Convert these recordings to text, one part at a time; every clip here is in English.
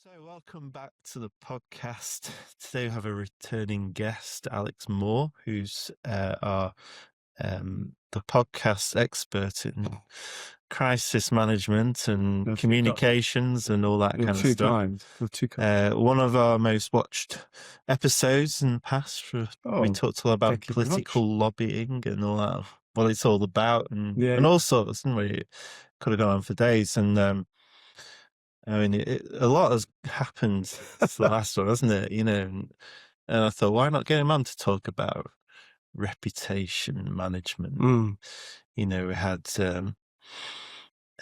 So, welcome back to the podcast. Today we have a returning guest, Alex Moore, who's the podcast expert in crisis management and communications and all that kind of stuff. One of our most watched episodes in the past. We talked all about political lobbying and all that, what it's all about, and all sorts. And we could have gone on for days. And I mean, a lot has happened since the last one, hasn't it? And I thought, why not get him on to talk about reputation management? We had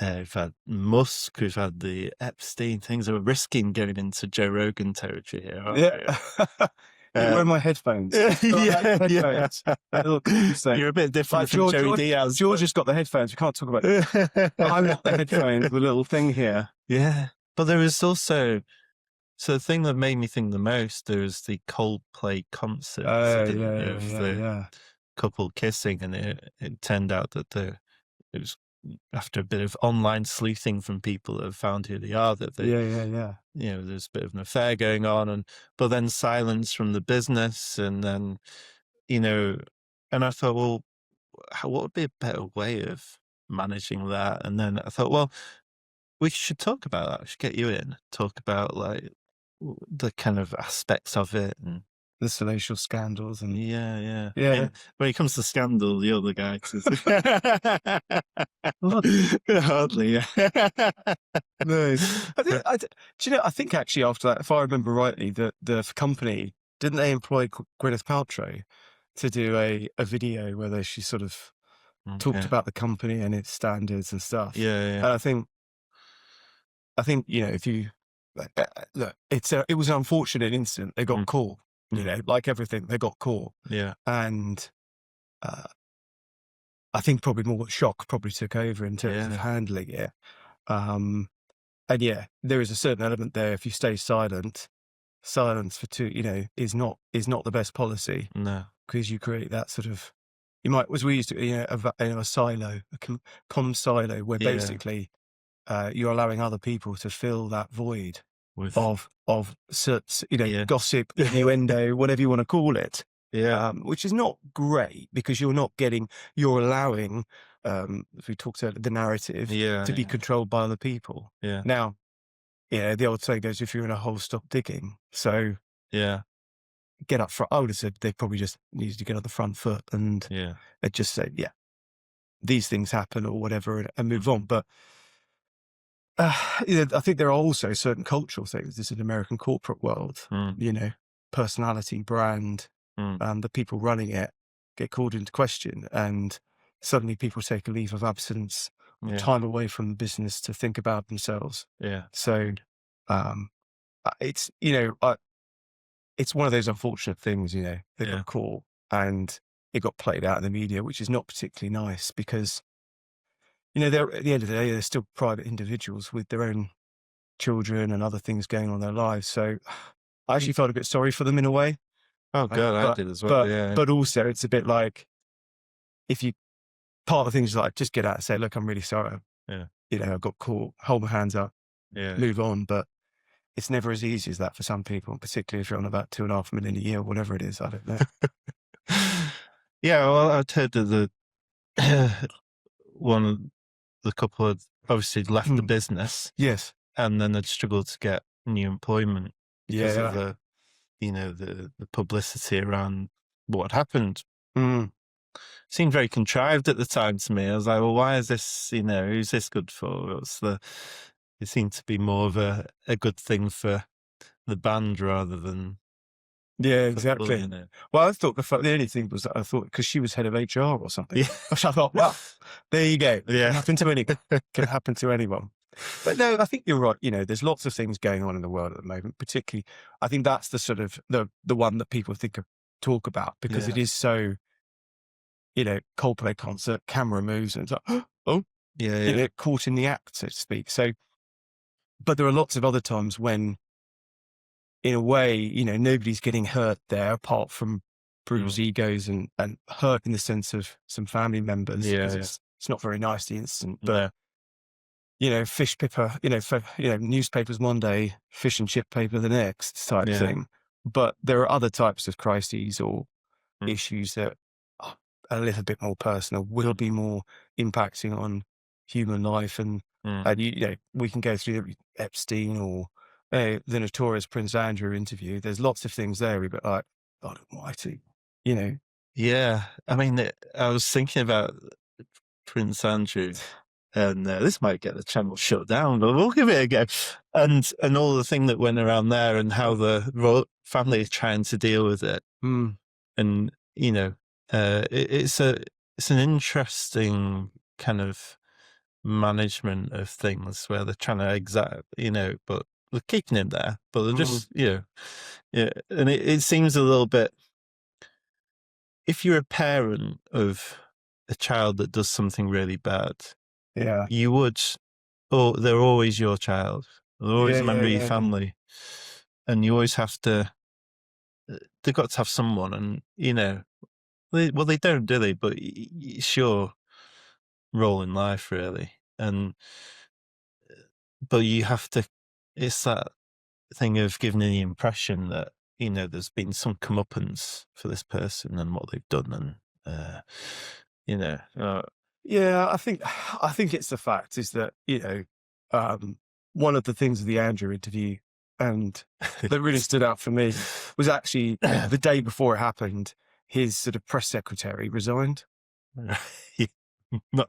we've had Musk, we've had the Epstein things. We're risking going into Joe Rogan territory here, aren't we? Wear my headphones. Headphones. Yeah. You're a bit different from Joey Diaz. George has got the headphones. We can't talk about it. I've got the headphones, the little thing here. Yeah. But there was also, so the thing that made me think the most, there was the Coldplay concert of the couple kissing, and it turned out that it was after a bit of online sleuthing from people that have found who they are, that there's a bit of an affair going on, but then silence from the business, and then, and I thought, well, what would be a better way of managing that? And then I thought, well, we should talk about that. We should get you in, talk about like the kind of aspects of it and the salacious scandals and yeah. I mean, when it comes to scandal, the other guy hardly. Nice. I think actually after that, if I remember rightly, the company, didn't they employ Gwyneth Paltrow to do a video where she sort of talked about the company and its standards and stuff. Yeah. And I think if you look, it was an unfortunate incident. They got caught. Like everything, they got caught. Yeah. And I think probably more shock probably took over in terms of handling it. And there is a certain element there. If you stay silence for is not the best policy. No, because you create that sort of, as we used to, a silo, a comm silo, where basically you're allowing other people to fill that void of gossip, innuendo, whatever you want to call it. Yeah. Which is not great, because you're allowing, if we talked about the narrative, to be controlled by other people. Yeah. Now, the old saying goes, if you're in a hole, stop digging. So get up front. I would have said they probably just needed to get on the front foot and just say, these things happen or whatever, and move on. But I think there are also certain cultural things. This is an American corporate world, personality, brand, the people running it get called into question, and suddenly people take a leave of absence, time away from the business to think about themselves. Yeah. So it's, it's one of those unfortunate things, they got caught and it got played out in the media, which is not particularly nice, because they're, at the end of the day, they're still private individuals with their own children and other things going on in their lives. So I actually felt a bit sorry for them in a way. Oh God, I did as well. But also it's a bit like, part of the things is like, just get out and say, look, I'm really sorry. Yeah. I got caught, hold my hands up, move on. But it's never as easy as that for some people, particularly if you're on about $2.5 million a year, whatever it is. I don't know. Yeah, well, I'd heard that one of the couple had obviously left the business. Yes. And then they'd struggled to get new employment because of the, the publicity around what had happened. Seemed very contrived at the time to me. I was like, well, why is this, who's this good for? It seemed to be more of a good thing for the band rather than... Yeah, exactly. Well, I thought the only thing was that I thought, because she was head of HR or something, I thought, well, there you go. Yeah. Can happen to anyone. But no, I think you're right. There's lots of things going on in the world at the moment, particularly, I think that's the sort of the one that people talk about, because it is so, Coldplay concert, camera moves, and it's like, caught in the act, so to speak. So, but there are lots of other times when, in a way, nobody's getting hurt there apart from bruised egos and hurt in the sense of some family members. Yeah. It's not very nice, the incident, but fish paper, newspapers one day, fish and chip paper the next type thing. But there are other types of crises or issues that are a little bit more personal, will be more impacting on human life. And we can go through Epstein or the notorious Prince Andrew interview. There's lots of things there. We've got like, God almighty, Yeah. I mean, I was thinking about Prince Andrew, and this might get the channel shut down, but we'll give it a go. And all the thing that went around there, and how the royal family is trying to deal with it. And it's an interesting kind of management of things where they're trying to but they're keeping him there, but they're just and it seems a little bit. If you're a parent of a child that does something really bad, you would, they're always your child. They're always a member of your family. And you always have to, they've got to have someone. And, they don't, do they? But it's your role in life, really. But you have to, it's that thing of giving the impression that, there's been some comeuppance for this person and what they've done. And, I think it's the fact is that, one of the things of the Andrew interview and that really stood out for me was actually the day before it happened, his sort of press secretary resigned.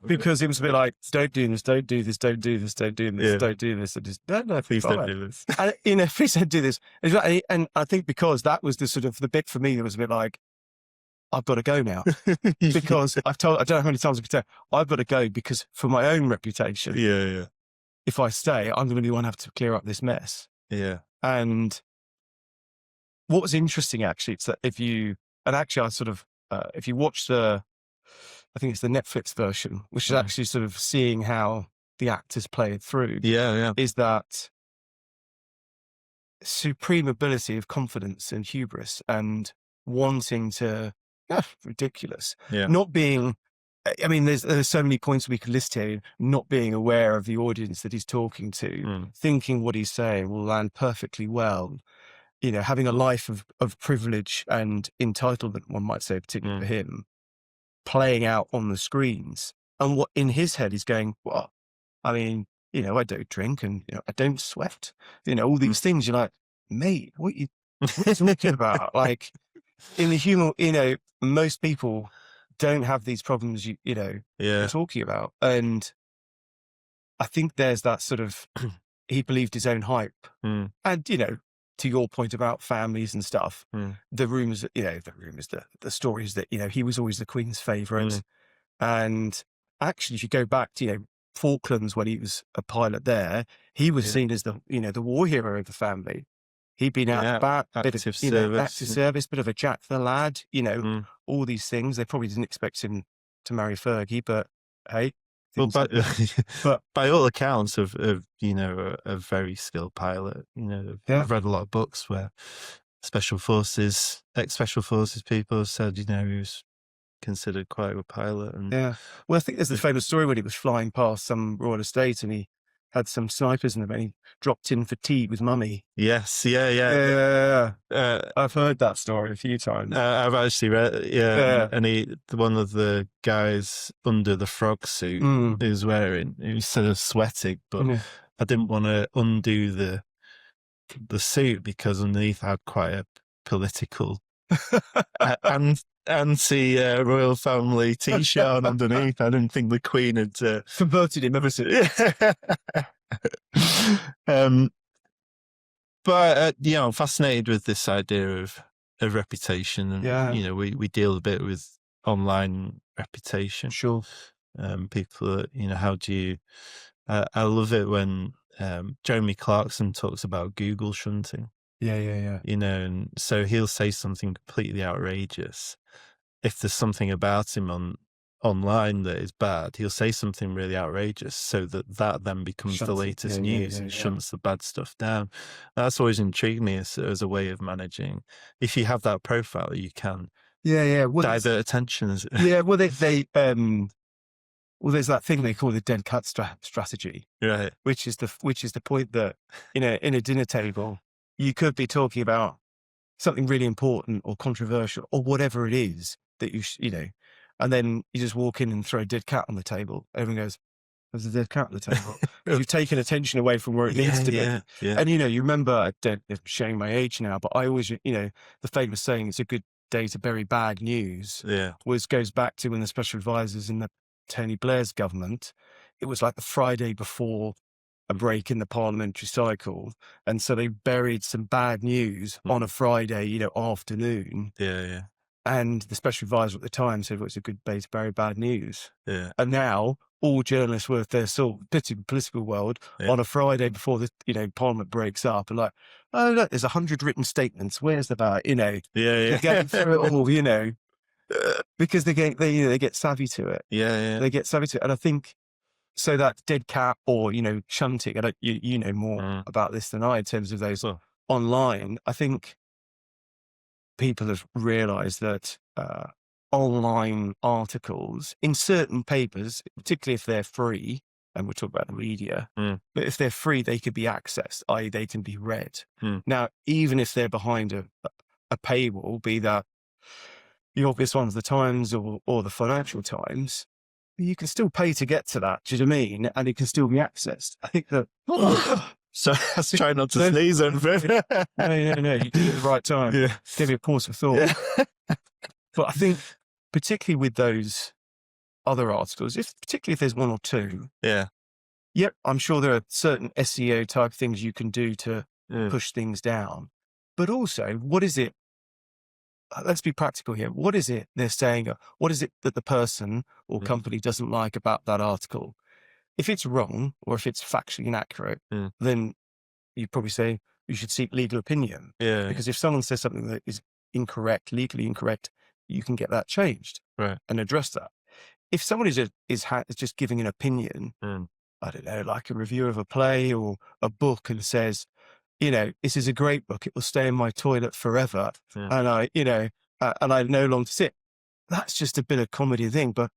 Because it was a bit like, don't do this, don't do this, don't do this, don't do this, don't do this. And just, no, please don't do this. And, please don't do this. And I think because that was the sort of the bit for me that was a bit like, I've got to go now. Because I don't know how many times I could tell, I've got to go because for my own reputation, if I stay, I'm going to be the one who have to clear up this mess. Yeah. And what was interesting actually, it's that if you watch I think it's the Netflix version, which is actually sort of seeing how the actors play it through. Is that supreme ability of confidence and hubris and wanting to, ridiculous. Not being, I mean, there's so many points we could list here, not being aware of the audience that he's talking to, thinking what he's saying will land perfectly well, having a life of privilege and entitlement, one might say, particularly for him, playing out on the screens. And what in his head he's going, well, I mean, I don't drink and I don't sweat, all these things. You're like, mate, what are you talking about? Like in the human, most people don't have these problems you're talking about. And I think there's that sort of, he believed his own hype. And, to your point about families and stuff, the rumors, the stories that, he was always the Queen's favourite. And actually, if you go back to, Falklands, when he was a pilot there, he was seen as the, the war hero of the family. He'd been out back, active service, bit of a Jack the Lad, all these things. They probably didn't expect him to marry Fergie, but hey. Well, but by all accounts of a very skilled pilot, I've read a lot of books where ex-special forces people have said, he was considered quite a good pilot. And well, I think there's the famous story when he was flying past some royal estate and he had some snipers in them and he dropped in for tea with mummy. Yes, I've heard that story a few times. I've actually read and one of the guys under the frog suit he was wearing, he was sort of sweating, but I didn't want to undo the suit because underneath I had quite a political and anti-royal family t-shirt on underneath. I didn't think the Queen had converted him ever since. But I'm fascinated with this idea of reputation, and we deal a bit with online reputation. Sure. People, how do you? I love it when Jeremy Clarkson talks about Google shunting. Yeah. And so he'll say something completely outrageous. If there's something about him online that is bad, he'll say something really outrageous so that then becomes the latest news and shunts the bad stuff down. That's always intrigued me as a way of managing. If you have that profile, you can divert attention. Well, they Well, there's that thing they call the dead cat strategy, right? Which is the point that, in a dinner table, you could be talking about something really important or controversial or whatever it is that and then you just walk in and throw a dead cat on the table. Everyone goes, "There's a dead cat on the table." You've taken attention away from where it needs to be. Yeah. And you remember, I'm showing my age now, but I always, the famous saying, "It's a good day to bury bad news." Yeah. Which goes back to when the special advisors in the Tony Blair's government, it was like the Friday before a break in the parliamentary cycle, and so they buried some bad news on a Friday, afternoon. Yeah. And the special advisor at the time said, "Well, it's a good day to bury bad news." Yeah. And now all journalists worth their salt, particularly the political world, on a Friday before the Parliament breaks up, are like, "Oh look, there's 100 written statements. Where's the bar?" Yeah. Getting through it all, because they get savvy to it. Yeah. They get savvy to it, and I think. So that dead cat or, shunting, you know more about this than I in terms of those online. I think people have realized that online articles in certain papers, particularly if they're free, and we'll talk about the media, but if they're free, they could be accessed, i.e. they can be read. Now, even if they're behind a paywall, be that the obvious ones, the Times or the Financial Times, you can still pay to get to that. Do you know what I mean? And it can still be accessed. I think that. So I was trying not to sneeze on it. No. You did it at the right time. Yeah. Give me a pause for thought. Yeah. But I think, particularly with those other articles, particularly if there's one or two. Yeah. Yep. I'm sure there are certain SEO type things you can do to push things down. But also, what is it? Let's be practical here. What is it they're saying? What is it that the person or company doesn't like about that article? If it's wrong or if it's factually inaccurate, then you'd probably say you should seek legal opinion. Yeah. Because if someone says something that is incorrect, legally incorrect, you can get that changed and address that. If someone is just giving an opinion, I don't know, like a review of a play or a book, and says, this is a great book. It will stay in my toilet forever. And I no longer sit. That's just a bit of comedy thing, but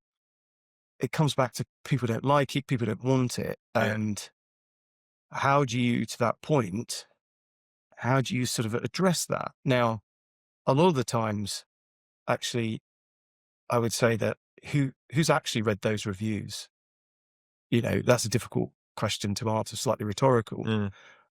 it comes back to people don't like it, people don't want it. And how do you, to that point, how do you sort of address that? Now, a lot of the times, actually, I would say that who's actually read those reviews? That's a difficult question to answer, slightly rhetorical.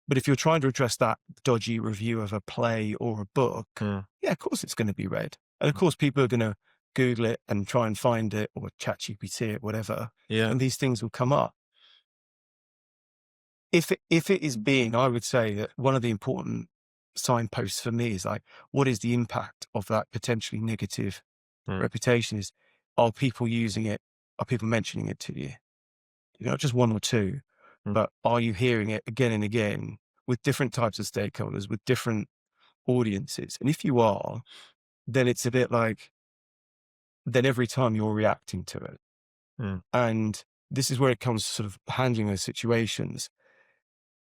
But if you're trying to address that dodgy review of a play or a book, of course it's going to be read. And of course people are going to Google it and try and find it, or ChatGPT it, whatever. Yeah. And these things will come up. If it is being, I would say that one of the important signposts for me is like, what is the impact of that potentially negative reputation? Are people using it? Are people mentioning it to you? Not just one or two, but are you hearing it again and again with different types of stakeholders, with different audiences? And if you are, then it's a bit like, then every time you're reacting to it. And this is where it comes to sort of handling those situations.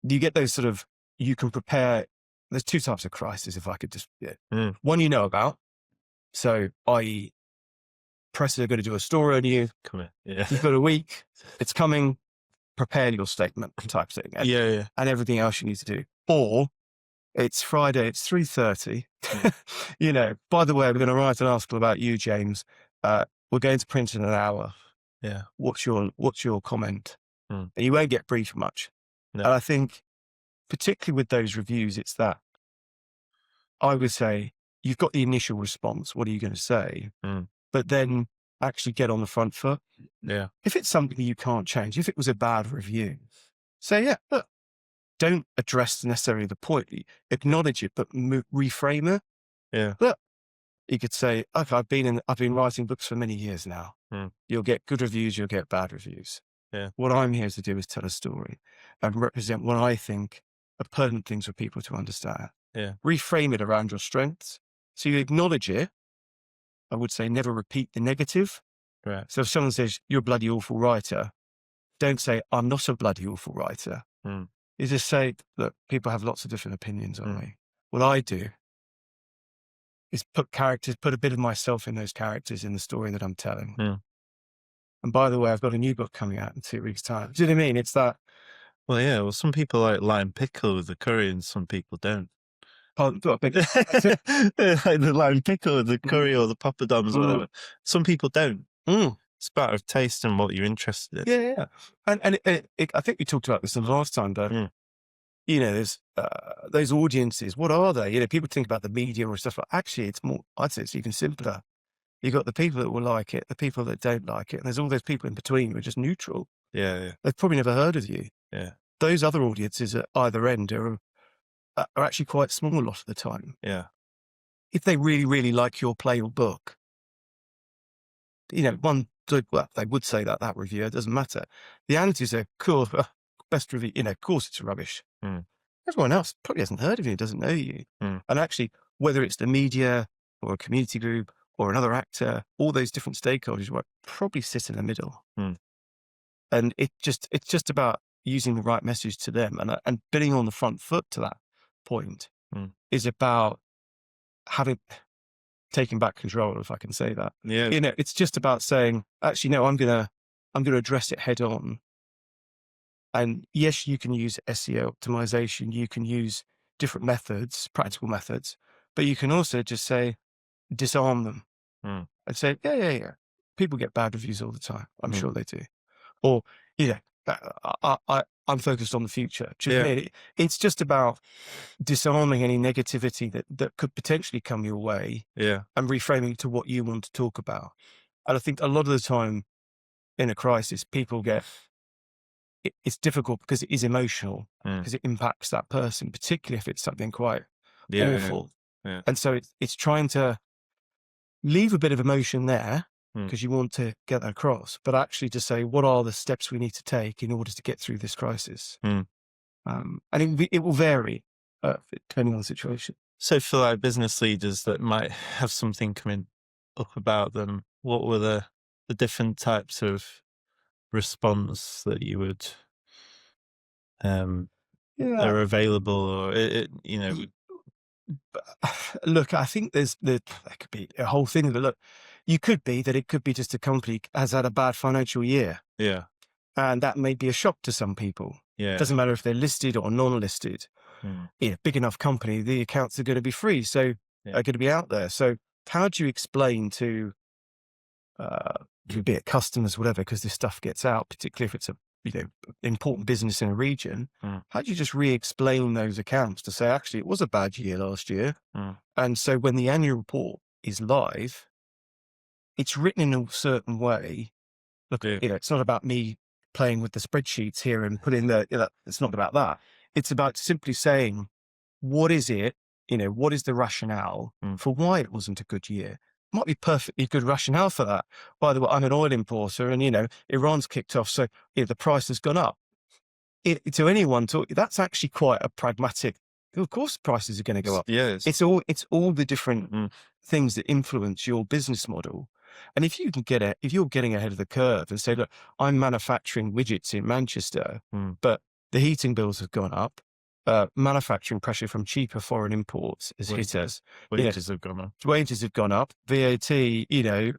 You get those sort of, you can prepare, there's two types of crisis, if I could just, one you know about. So, i.e. press are going to do a story on you. Come in. Yeah. You've got a week, it's coming, prepare your statement type thing. And, and everything else you need to do. Or it's Friday, it's 3:30. By the way, I'm going to write an article about you, James. We're going to print in an hour. Yeah. What's your comment? And you won't get briefed much. No. And I think particularly with those reviews, it's that I would say you've got the initial response. What are you going to say? But then actually get on the front foot. Yeah. If it's something you can't change, if it was a bad review, say, look, don't address necessarily the point. Acknowledge it, but reframe it. Yeah. Look, you could say, okay, I've been writing books for many years now. You'll get good reviews, you'll get bad reviews. Yeah. What I'm here to do is tell a story and represent what I think are pertinent things for people to understand. Yeah. Reframe it around your strengths. So you acknowledge it. I would say never repeat the negative. Right. So if someone says, you're a bloody awful writer, don't say, I'm not a bloody awful writer. You just say, look, people have lots of different opinions on me. What I do is put a bit of myself in those characters in the story that I'm telling. And by the way, I've got a new book coming out in 2 weeks' time. Do you know what I mean? It's that. Well, yeah. Well, some people like lime pickle with the curry, and some people don't. Like the lime pickle with the curry or the poppadoms or whatever. Some people don't. It's a matter of taste and what you're interested in. Yeah. And I think we talked about this the last time, but you know, there's those audiences. What are they? You know, people think about the media or stuff like. Actually, it's more. I'd say it's even simpler. You've got the people that will like it, the people that don't like it, and there's all those people in between who are just neutral. Yeah. They've probably never heard of you. Yeah. Those other audiences at either end are actually quite small a lot of the time. Yeah. If they really, really like your play or book, you know, they would say that reviewer, it doesn't matter. The answers are, cool, best review, you know, of course it's rubbish. Everyone else probably hasn't heard of you, doesn't know you. And actually, whether it's the media or a community group or another actor, all those different stakeholders will probably sit in the middle. And it's just about using the right message to them and being on the front foot to that point is about taking back control, if I can say that. Yeah. You know, it's just about saying, actually, no, I'm gonna address it head on. And yes, you can use SEO optimization, you can use different methods, practical methods, but you can also just say, disarm them and say, yeah. People get bad reviews all the time. I'm sure they do. Or, you know, I'm focused on the future. It's just about disarming any negativity that could potentially come your way and reframing it to what you want to talk about. And I think a lot of the time in a crisis, people it's difficult because it is emotional, because it impacts that person, particularly if it's something quite awful. Yeah. And so it's trying to leave a bit of emotion there because you want to get that across, but actually to say, what are the steps we need to take in order to get through this crisis? And it will vary depending on the situation. So for like business leaders that might have something coming up about them, what were the different types of response that you would are available, or you know? Look, I think there could be a whole thing that it could be just a company has had a bad financial year. Yeah. And that may be a shock to some people. Yeah. It doesn't matter if they're listed or non-listed. Big enough company, the accounts are going to be free, so are going to be out there. So how do you explain to be it customers, whatever, because this stuff gets out, particularly if it's a important business in a region, how do you just re-explain those accounts to say, actually, it was a bad year last year. And so when the annual report is live, it's written in a certain way. Look, it's not about me playing with the spreadsheets here and putting it's not about that. It's about simply saying, what is it? What is the rationale for why it wasn't a good year? Might be perfectly good rationale for that. By the way, I'm an oil importer and, Iran's kicked off. So the price has gone up. To anyone, that's actually quite a pragmatic, of course, prices are going to go up. Yes. It's all the different things that influence your business model. And if you can if you're getting ahead of the curve and say, look, I'm manufacturing widgets in Manchester, but the heating bills have gone up. Manufacturing pressure from cheaper foreign imports has hit us. Wages have gone up. Wages have gone up. VAT,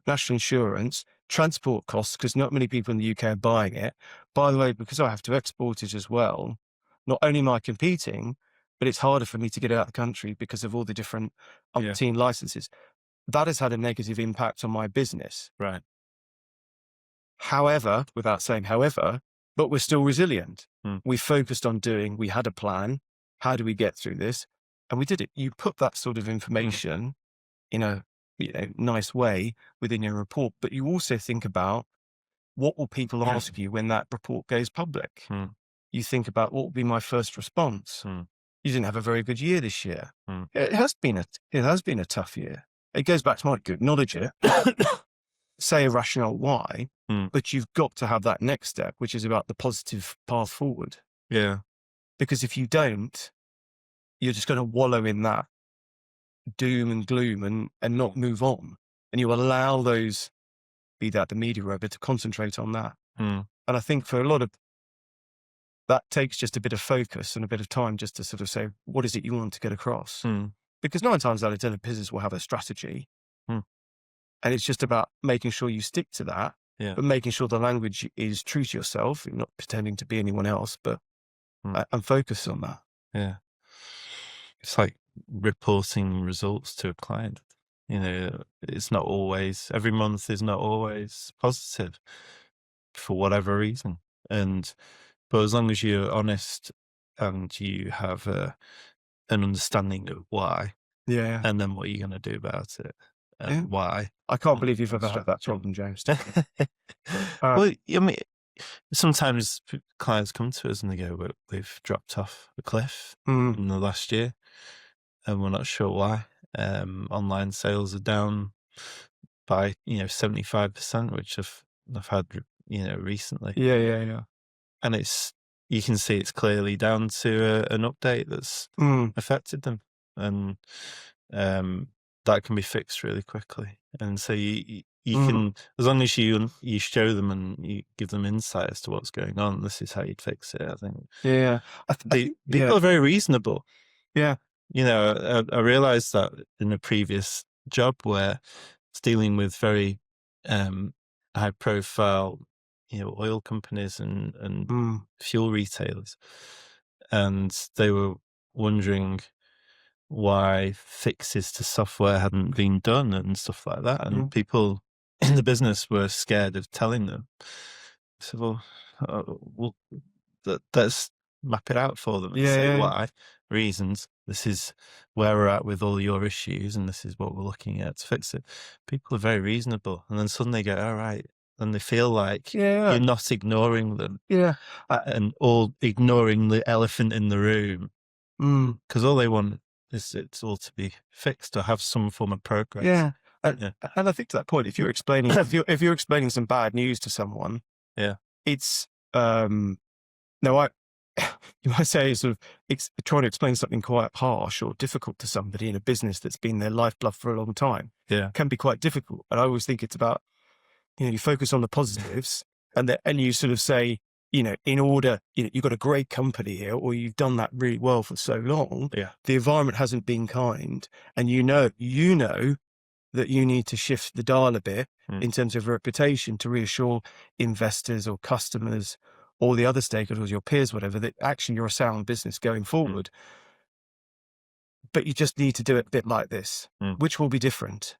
national insurance, transport costs, because not many people in the UK are buying it. By the way, because I have to export it as well, not only am I competing, but it's harder for me to get out of the country because of all the different umpteen licenses. That has had a negative impact on my business. Right. However, without saying however, but we're still resilient. We focused on we had a plan. How do we get through this? And we did it. You put that sort of information in a nice way within your report, but you also think about what will people ask you when that report goes public? You think about what will be my first response? You didn't have a very good year this year. It has been a tough year. It goes back to my good knowledge here. Say a rationale why, but you've got to have that next step, which is about the positive path forward. Yeah. Because if you don't, you're just going to wallow in that doom and gloom and not move on. And you allow those, be that the media or whatever, to concentrate on that. And I think for a lot of, that takes just a bit of focus and a bit of time just to sort of say, what is it you want to get across? Because 9 times out of 10, a business will have a strategy. And it's just about making sure you stick to that but making sure the language is true to yourself, and not pretending to be anyone else, but and focus on that. Yeah. It's like reporting results to a client. It's not always, every month is not always positive for whatever reason. But as long as you're honest and you have an understanding of why, and then what you're going to do about it, and why. I can't believe you've ever had that problem, James. Well, I mean, sometimes clients come to us and they go, "We've dropped off a cliff in the last year, and we're not sure why. Online sales are down by 75%, which I've had recently. Yeah. And you can see it's clearly down to an update that's affected them, and that can be fixed really quickly. And so you can, as long as you show them and you give them insight as to what's going on, this is how you'd fix it. I think. Yeah, people are very reasonable. Yeah, I realized that in a previous job where it's dealing with very high profile, oil companies and fuel retailers, and they were wondering why fixes to software hadn't been done and stuff like that, and people in the business were scared of telling them. So, let's map it out for them and say why, reasons. This is where we're at with all your issues, and this is what we're looking at to fix it. People are very reasonable, and then suddenly go, all right, and they feel like you're not ignoring them, and all ignoring the elephant in the room, because all they want is it's all to be fixed or have some form of progress. And I think to that point, if you're explaining if you're explaining some bad news to someone, it's you might say sort of trying to explain something quite harsh or difficult to somebody in a business that's been their lifeblood for a long time. Can be quite difficult. And I always think it's about, you focus on the positives and you sort of say, in order, you've got a great company here, or you've done that really well for so long. The environment hasn't been kind, and you know that you need to shift the dial a bit in terms of reputation to reassure investors or customers or the other stakeholders, your peers, whatever, that actually you're a sound business going forward. But you just need to do it a bit like this, which will be different.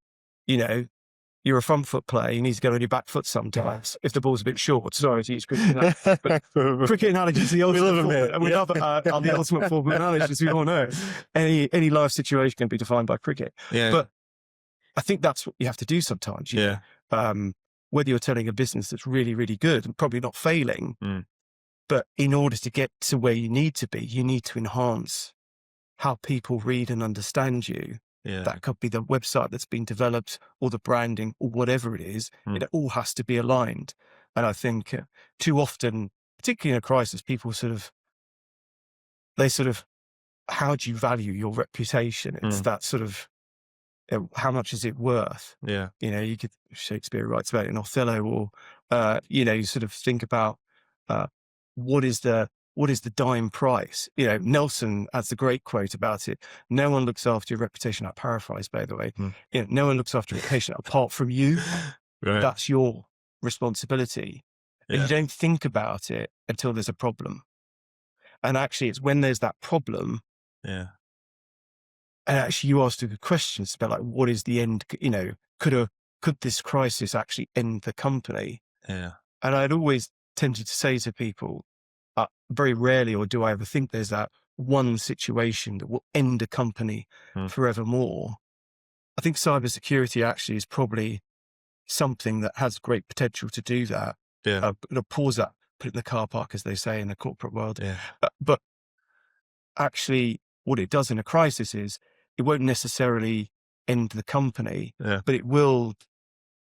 You're a front foot player. You need to go on your back foot sometimes if the ball's a bit short. Sorry to use cricket analogy, but cricket analogy is the ultimate form. And we love the ultimate form of analogy, as we all know. Any life situation can be defined by cricket. But I think that's what you have to do sometimes. Whether you're telling a business that's really, really good and probably not failing, but in order to get to where you need to be, you need to enhance how people read and understand you. That could be the website that's been developed or the branding or whatever it is. It all has to be aligned. And I think too often, particularly in a crisis, people how do you value your reputation? It's that sort of, how much is it worth? Shakespeare writes about it in Othello, or you sort of think about what is the dime price? Nelson has the great quote about it. No one looks after your reputation. I paraphrase, by the way. No one looks after your reputation apart from you. That's your responsibility. And you don't think about it until there's a problem. And actually, it's when there's that problem. And actually, you ask the good questions about like, what is the end? Could this crisis actually end the company? And I'd always tended to say to people, very rarely, or do I ever think there's that one situation that will end a company forevermore. I think cybersecurity actually is probably something that has great potential to do that. Pause that, put it in the car park, as they say in the corporate world. But actually, what it does in a crisis is it won't necessarily end the company, but it will,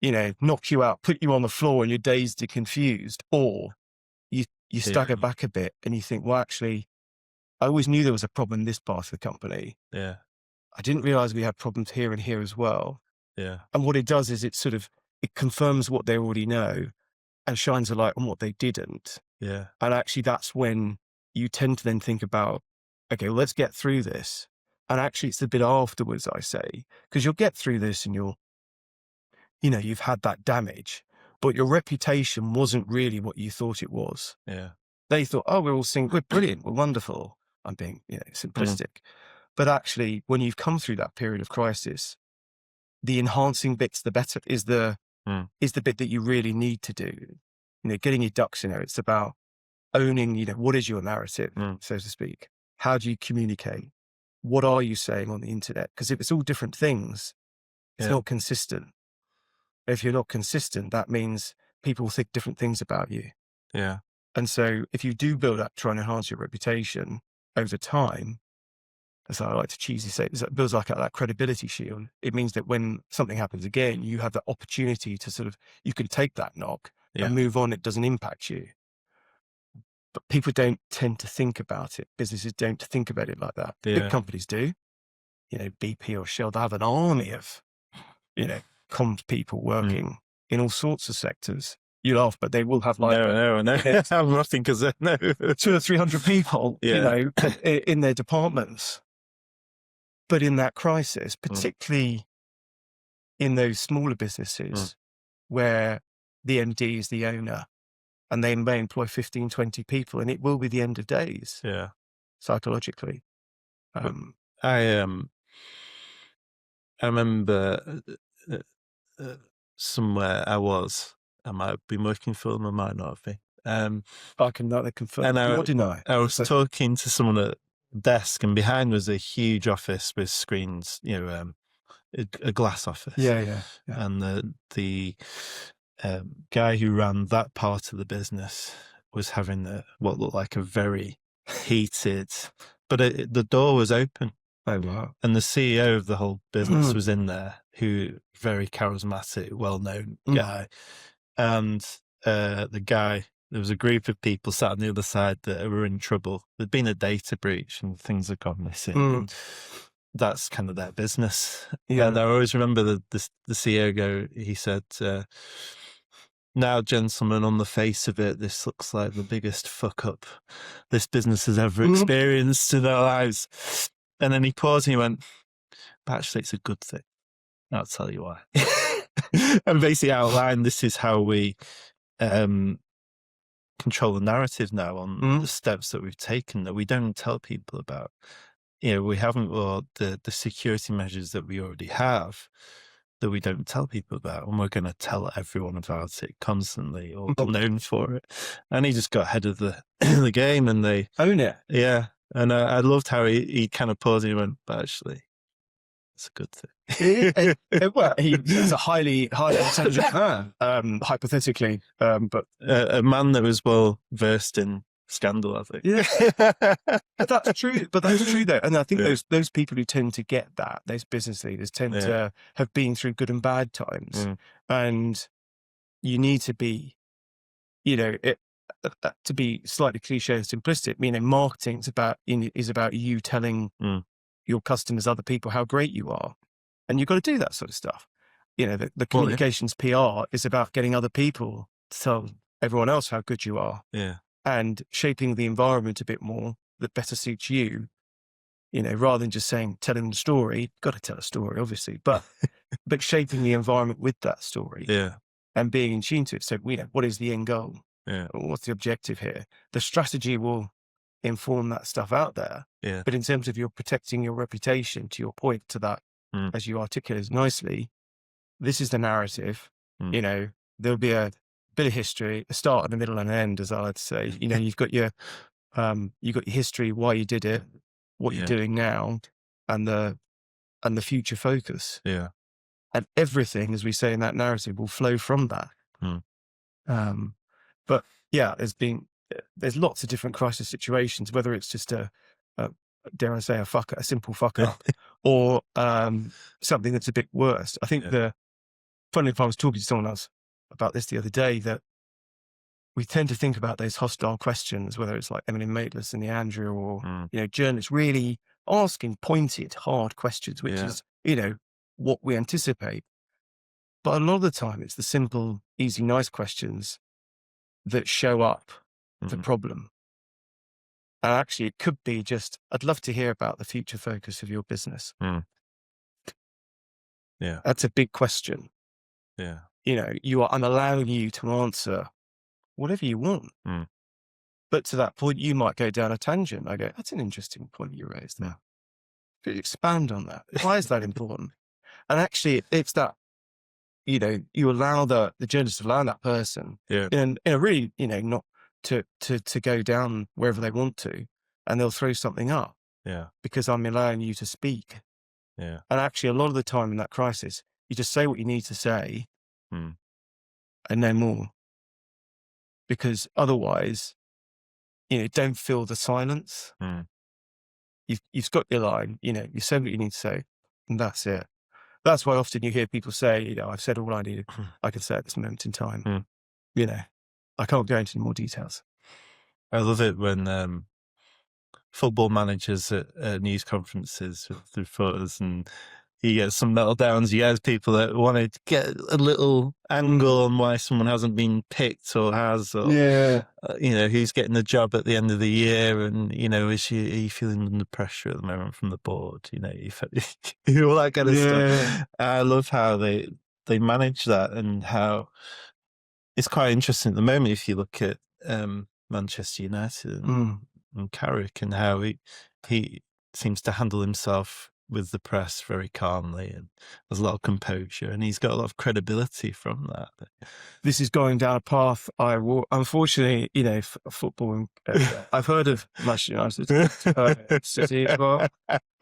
knock you out, put you on the floor and you're dazed and confused, or you stagger back a bit and you think, well, actually, I always knew there was a problem in this part of the company. I didn't realize we had problems here and here as well. And what it does is it confirms what they already know and shines a light on what they didn't. And actually, that's when you tend to then think about, okay, well, let's get through this. And actually, it's the bit afterwards, I say, because you'll get through this and you've had that damage. but your reputation wasn't really what you thought it was. Yeah. They thought, oh, we're all singing, we're brilliant, we're wonderful. I'm being, simplistic. But actually, when you've come through that period of crisis, the enhancing bit's the better, is the bit that you really need to do. Getting your ducks in there. It's about owning, what is your narrative, so to speak? How do you communicate? What are you saying on the internet? Because if it's all different things, it's not consistent. If you're not consistent, that means people think different things about you. Yeah. And so if you do build up, try and enhance your reputation over time, as I like to cheesily say, it builds like that credibility shield. It means that when something happens again, you have the opportunity to you can take that knock and move on. It doesn't impact you. But people don't tend to think about it. Businesses don't think about it like that. Big companies do. BP or Shell, they have an army of, comms people working in all sorts of sectors. You laugh, but they will have like no. I'm laughing because 200 or 300 people, in their departments. But in that crisis, particularly in those smaller businesses where the MD is the owner and they may employ 15, 20 people, and it will be the end of days. Yeah. Psychologically. I remember somewhere I might have been working for them, I might not have been. I can neither confirm nor deny. I was talking to someone at the desk, and behind was a huge office with screens, a glass office. Yeah. And the guy who ran that part of the business was having what looked like a very heated, but the door was open. Oh, wow. And the CEO of the whole business was in there, who very charismatic, well-known guy. And the guy, there was a group of people sat on the other side that were in trouble. There'd been a data breach and things had gone missing. And that's kind of their business. Yeah. And I always remember the CEO he said, now, gentlemen, on the face of it, this looks like the biggest fuck up this business has ever experienced in their lives. And then he paused and he went, but actually, it's a good thing. I'll tell you why. And basically outlined, this is how we control the narrative now on the steps that we've taken that we don't tell people about. We haven't got the security measures that we already have that we don't tell people about, and we're going to tell everyone about it constantly, or known for it. And he just got ahead of the game, and they own it. Yeah. And I loved how he kind of paused and he went, but actually, it's a good thing. Well, he's a highly intelligent man, hypothetically, but a man that was well versed in scandal, I think. Yeah, but that's true. But that's true, though. And I think those people who tend to get that, those business leaders, tend to have been through good and bad times, and you need to be, to be slightly cliche and simplistic. Marketing is about you telling your customers, other people, how great you are, and you've got to do that sort of stuff. The communications PR is about getting other people to tell everyone else how good you are. Yeah. And shaping the environment a bit more that better suits you, rather than just telling the story. Got to tell a story, obviously, but shaping the environment with that story, and being in tune to it. So, what is the end goal? Yeah, what's the objective here? The strategy will inform that stuff out there. Yeah, but in terms of you're protecting your reputation, to your point, to that, as you articulated nicely, this is the narrative. There'll be a bit of history, a start and a middle and an end, as I like to say. You've got your history, why you did it, what you're doing now, and the future focus. Yeah. And everything, as we say in that narrative, will flow from that. But there's lots of different crisis situations, whether it's just dare I say, a simple fuck up, or something that's a bit worse. I think funny if I was talking to someone else about this the other day, that we tend to think about those hostile questions, whether it's like Emily Maitlis and the Andrew, or journalists really asking pointed, hard questions, which is what we anticipate. But a lot of the time, it's the simple, easy, nice questions that show up the problem. And actually, it could be just, I'd love to hear about the future focus of your business. Yeah, That's a big question. Yeah. I'm allowing you to answer whatever you want. But to that point, you might go down a tangent. I go, that's an interesting point you raised there. Could you expand on that? Why is that important? And actually, it's that, you allow the journalist to allow that person in a really, not to go down wherever they want to, and they'll throw something up because I'm allowing you to speak. And actually, a lot of the time in that crisis, you just say what you need to say and no more. Because otherwise, don't fill the silence. You've got your line, you said what you need to say, and that's it. That's why often you hear people say, I've said all I needed, I can say at this moment in time. I can't go into any more details. I love it when football managers at news conferences through photos, and you get some meltdowns. You have people that want to get a little angle on why someone hasn't been picked or has, or who's getting the job at the end of the year, and are you feeling under pressure at the moment from the board? All that kind of stuff. I love how they manage that, and how it's quite interesting at the moment if you look at Manchester United and Carrick, and how he seems to handle himself with the press very calmly, and there's a lot of composure, and he's got a lot of credibility from that. This is going down a path I will, unfortunately, football. I've heard of Manchester United City as well.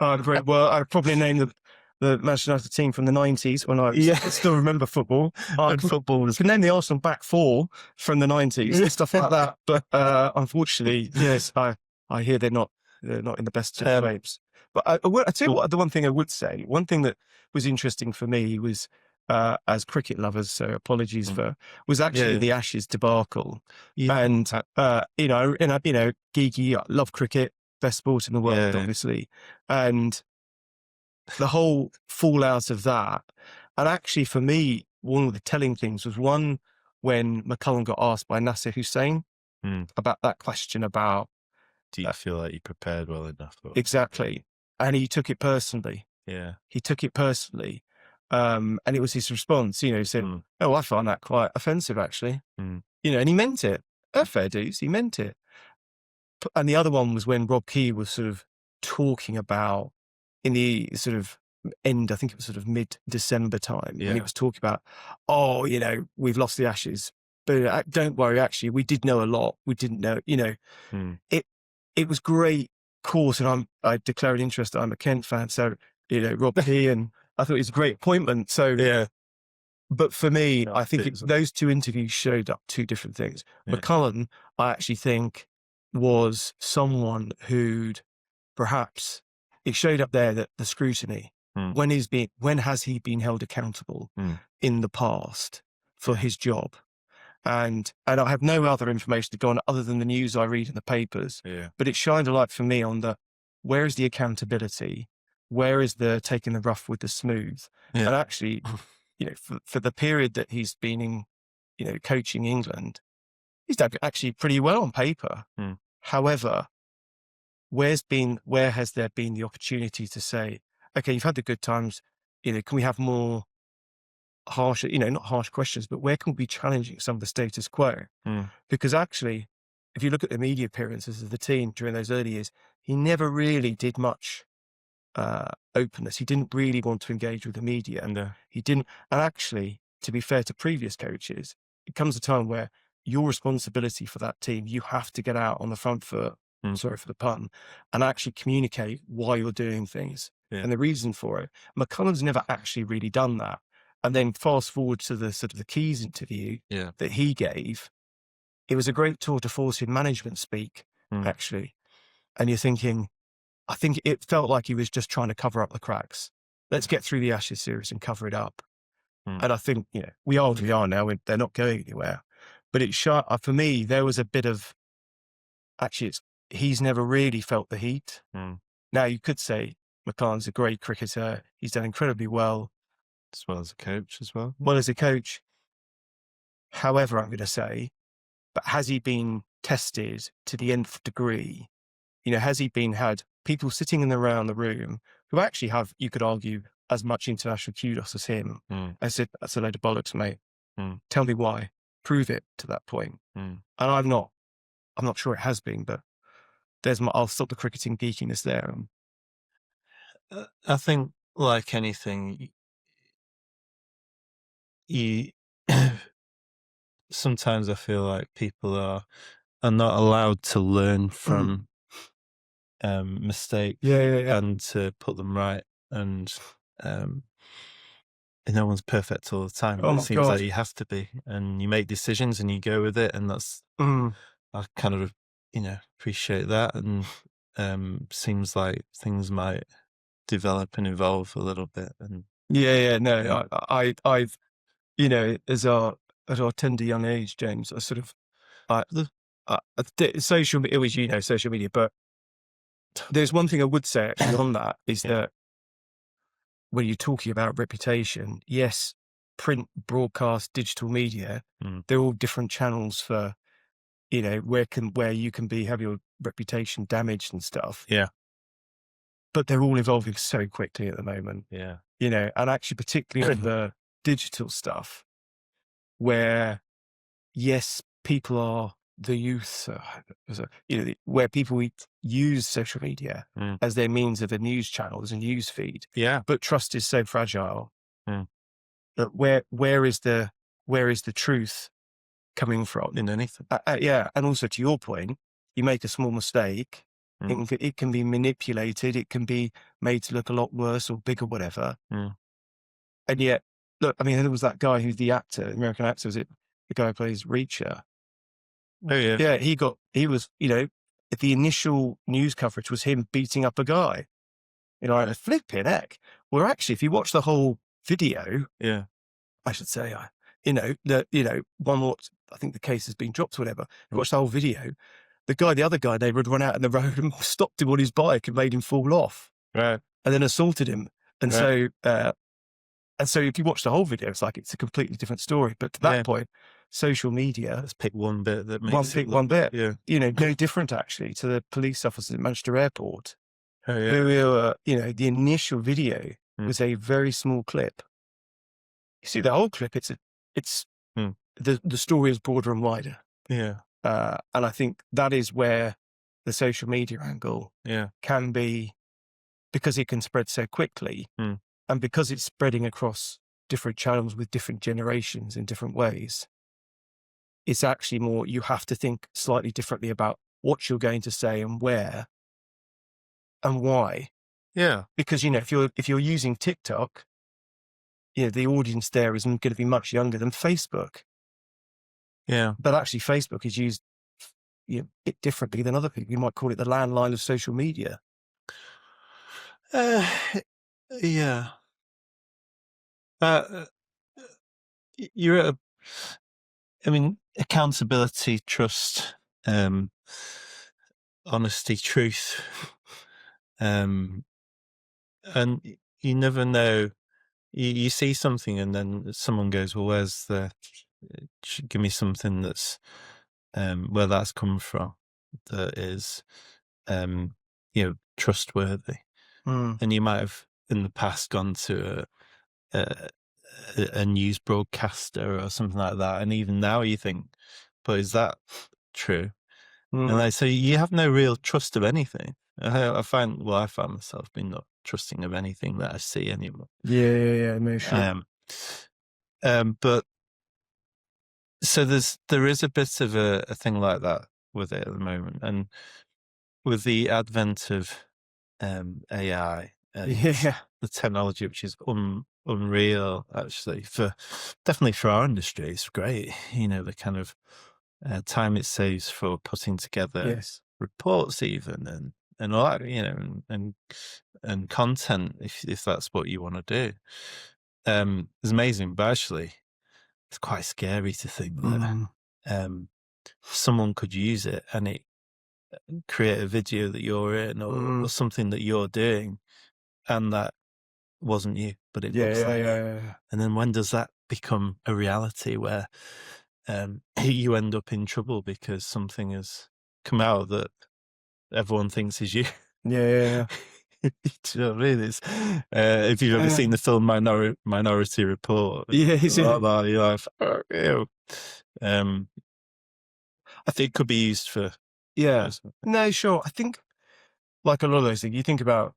Very well. I probably named the Manchester United team from the 90s when I still remember football. I can name the Arsenal back four from the 90s and stuff like that. But unfortunately, yes, I hear they're not in the best of shapes. But I tell you what, the one thing I would say, one thing that was interesting for me was, as cricket lovers, so apologies was actually the Ashes debacle. And, geeky, I love cricket, best sport in the world, obviously. And the whole fallout of that. And actually for me, one of the telling things was when McCullum got asked by Nasser Hussain about that question about, do you feel like you prepared well enough? Exactly. And he took it personally. He took it personally. And it was his response, he said, oh, I find that quite offensive, actually. And he meant it. Fair dues, he meant it. And the other one was when Rob Key was sort of talking about, in the sort of end, I think it was sort of mid-December time, when he was talking about, we've lost the Ashes. But don't worry, actually, we did know a lot. We didn't know, it was great course, and I declare an interest. I'm a Kent fan, so Rob Key, and I thought it was a great appointment. So but for me, I think those two interviews showed up two different things. McCullum, I actually think, was someone who'd perhaps, it showed up there that the scrutiny. When has he been held accountable in the past for his job? And I have no other information to go on other than the news I read in the papers. But it shined a light for me on where is the accountability? Where is the taking the rough with the smooth? And actually, for the period that he's been in, coaching England, he's done actually pretty well on paper. However, where has there been the opportunity to say, okay, you've had the good times, can we have more harsh, not harsh questions, but where can we be challenging some of the status quo? Because actually, if you look at the media appearances of the team during those early years, he never really did much openness. He didn't really want to engage with the media. He didn't. And actually, to be fair to previous coaches, it comes a time where your responsibility for that team, you have to get out on the front foot, sorry for the pun, and actually communicate why you're doing things and the reason for it. McCullum's never actually really done that. And then fast forward to the sort of the Keys interview that he gave, it was a great tour de force in management speak, actually. And you're thinking, I think it felt like he was just trying to cover up the cracks. Let's get through the Ashes series and cover it up. And I think, we are where we are now. They're not going anywhere. But for me, there was a bit of, actually, he's never really felt the heat. Now, you could say McCullum's a great cricketer. He's done incredibly well. As well as a coach as well. Well, as a coach. However, I'm going to say, but has he been tested to the nth degree? Has he had people sitting around the room who actually have, you could argue, as much international kudos as him? I said, that's a load of bollocks, mate. Tell me why. Prove it to that point. And I'm not sure it has been, but I'll stop the cricketing geekiness there. I think, like anything, you sometimes I feel like people are not allowed to learn from mistakes and to put them right. And no one's perfect all the time. But it seems like you have to be, and you make decisions and you go with it, and that's I kind of appreciate that, and seems like things might develop and evolve a little bit. And I've at our tender young age, James, I sort of social media, but there's one thing I would say actually on that is that when you're talking about reputation, yes, print, broadcast, digital media, they're all different channels for, where you can have your reputation damaged and stuff. Yeah. But they're all evolving so quickly at the moment. Yeah. And actually particularly in the digital stuff where, yes, people are the youth, where people use social media as their means of a news channel, as a news feed. Yeah. But trust is so fragile. That where is the truth coming from in anything? And also to your point, you make a small mistake, it can be manipulated, it can be made to look a lot worse or big or whatever. And yet, look, I mean, there was that guy who's the actor, American actor, was it the guy who plays Reacher? Oh yeah. Yeah, he was, the initial news coverage was him beating up a guy. Flipping heck. Well, actually, if you watch the whole video, I should say, I think the case has been dropped or whatever. Watch the whole video. The other guy, they would run out in the road and stopped him on his bike and made him fall off. Right. And then assaulted him. And so if you watch the whole video, it's like it's a completely different story. But to that point, social media. Let's pick one bit that makes one bit. Yeah. No different actually to the police officers at Manchester Airport. Oh, yeah. Who were, the initial video was a very small clip. You see the whole clip, it's the story is broader and wider. Yeah. And I think that is where the social media angle can be, because it can spread so quickly and because it's spreading across different channels with different generations in different ways. It's actually more, you have to think slightly differently about what you're going to say and where and why. Yeah. Because, if you're using TikTok, the audience there is going to be much younger than Facebook. Yeah. But actually Facebook is used a bit differently than other people. You might call it the landline of social media. Yeah. You're at accountability, trust, honesty, truth. And you never know. You see something and then someone goes, well, give me something that's, where that's come from, that is, trustworthy. And you might have in the past gone to a news broadcaster or something like that. And even now you think, but is that true? And so you have no real trust of anything. I found myself being not trusting of anything that I see anymore. Yeah, no, sure. But so there is a bit of a thing like that with it at the moment, and with the advent of AI, the technology, which is unreal, actually, definitely for our industry, it's great. The kind of time it saves for putting together reports, even and all that, and content, if that's what you want to do. It's amazing, but actually it's quite scary to think that someone could use it and it create a video that you're in or something that you're doing, and that wasn't you, but it looks like it. And then when does that become a reality where you end up in trouble because something has come out that everyone thinks is you? Yeah. Do you know what I mean? It's, if you've ever seen the film Minority Report, you're like, oh, ew. I think it could be used for. No, sure. I think, like a lot of those things, you think about,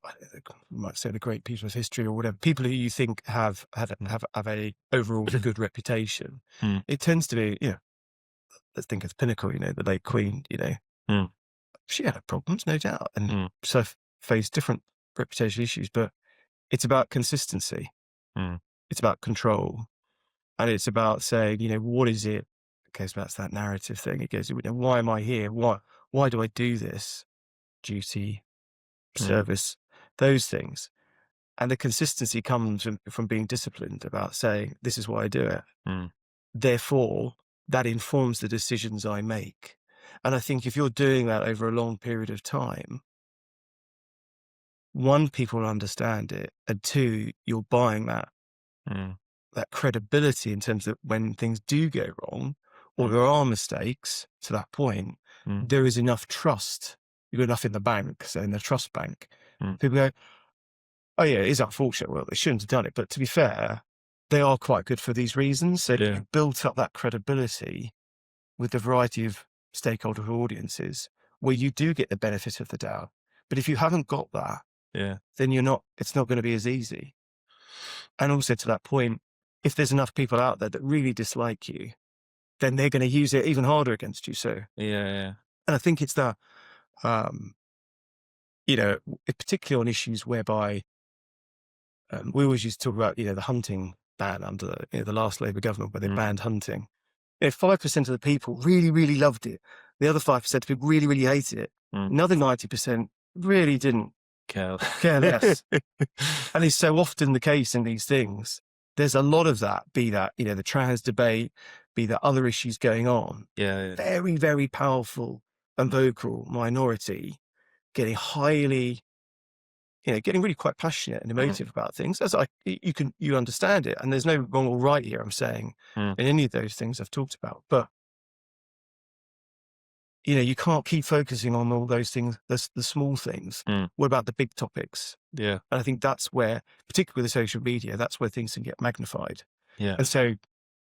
you might say the great people of history or whatever, people who you think have a overall good reputation. It tends to be, let's think of the pinnacle, the late Queen, she had her problems, no doubt, and so faced different reputation issues, but it's about consistency. It's about control. And it's about saying, what is it? It goes back to that narrative thing. It goes, why am I here? Why do I do this? Duty, service, those things. And the consistency comes from being disciplined about saying, this is why I do it. Therefore, that informs the decisions I make. And I think if you're doing that over a long period of time, one, people understand it, and two, you're buying that credibility in terms of when things do go wrong or there are mistakes to that point, there is enough trust. You've got enough in the bank, so in the trust bank. People go, oh yeah, it is unfortunate. Well, they shouldn't have done it. But to be fair, they are quite good for these reasons. So you've built up that credibility with a variety of stakeholder audiences where you do get the benefit of the doubt. But if you haven't got that, then it's not going to be as easy. And also to that point, if there's enough people out there that really dislike you, then they're going to use it even harder against you. So, and I think it's that, particularly on issues whereby we always used to talk about, the hunting ban under the last Labour government where they banned hunting. 5% of the people really, really loved it. The other 5% of people really, really hated it. Another 90% really didn't care less. And it's so often the case in these things. There's a lot of that, be that, the trans debate, be that other issues going on. Very, very powerful and vocal minority getting highly, getting really quite passionate and emotive about things. As you understand it. And there's no wrong or right here, I'm saying, in any of those things I've talked about. But, you can't keep focusing on all those things, the small things. What about the big topics? And I think that's where, particularly with social media, that's where things can get magnified. And so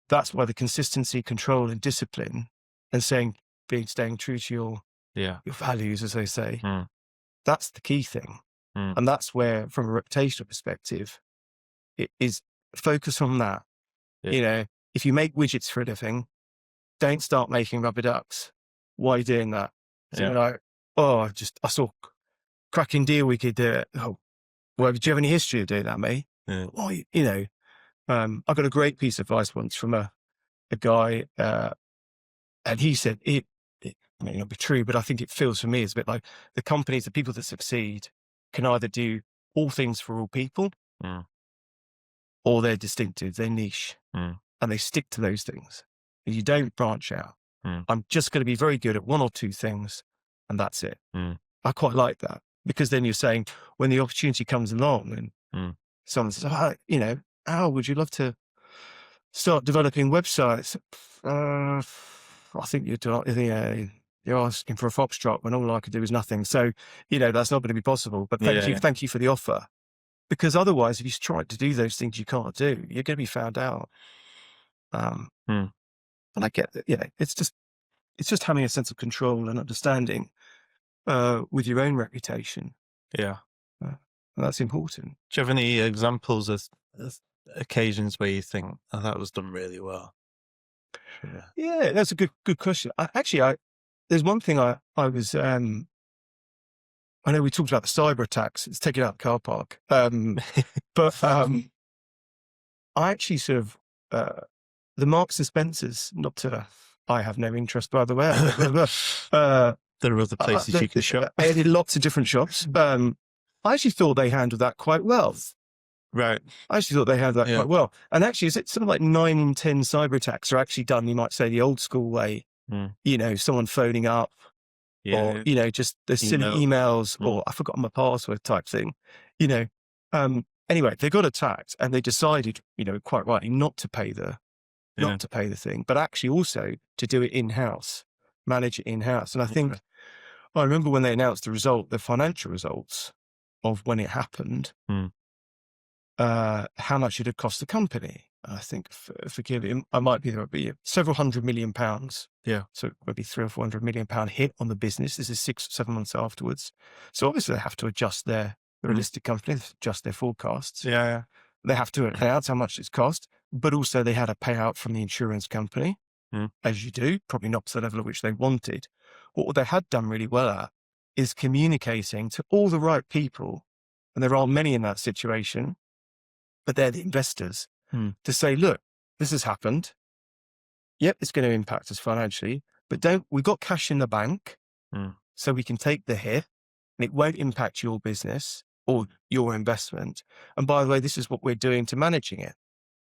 that's why the consistency, control and discipline and staying true to your values, as they say, that's the key thing. And that's where, from a reputational perspective, it is focus on that. If you make widgets for a living, don't start making rubber ducks. Why are you doing that? So you're like, I saw cracking deal we could do it. Oh, well, do you have any history of doing that, mate? Well, I got a great piece of advice once from a guy, and he said, it may not be true, but I think it feels for me it's a bit like the companies, the people that succeed can either do all things for all people or they're distinctive, they're niche, and they stick to those things. You don't branch out. I'm just going to be very good at one or two things, and that's it. I quite like that because then you're saying when the opportunity comes along and someone says, Al, would you love to start developing websites? I think you're asking for a foxtrot when all I could do is nothing. So, that's not going to be possible. But thank you for the offer. Because otherwise, if you try to do those things you can't do, you're going to be found out. And I get that, it's just having a sense of control and understanding with your own reputation. That's important. Do you have any examples of occasions where you think, that was done really well? Yeah, that's a good question. There's one thing I was, I know we talked about the Cyberattacks, it's taken out the car park. But I actually sort of, the Marks and Spencers, I have no interest, by the way. There are other places you can shop. I did lots of different shops. I actually thought they handled that quite well. Right. I actually thought they handled that quite well. And actually, is it something like 9 in 10 cyber attacks are actually done, you might say, the old school way, someone phoning up or, just the silly emails or I've forgotten my password type thing, Anyway, they got attacked and they decided, quite rightly not to pay the thing, but actually also to do it in-house, manage it in-house. And I think, I remember when they announced the financial results of when it happened, how much it had cost the company. I think, forgive me, I might be there, but several £100 million. Yeah. So maybe £300 or £400 million pound hit on the business. This is 6 or 7 months afterwards. So obviously they have to adjust they're a listed company, adjust their forecasts. Yeah. They have to announce how much it's cost, but also they had a payout from the insurance company, as you do, probably not to the level at which they wanted. What they had done really well at is communicating to all the right people, and there aren't many in that situation, but they're the investors, to say, look, this has happened. Yep, it's going to impact us financially, but we've got cash in the bank, so we can take the hit, and it won't impact your business or your investment. And by the way, this is what we're doing to managing it.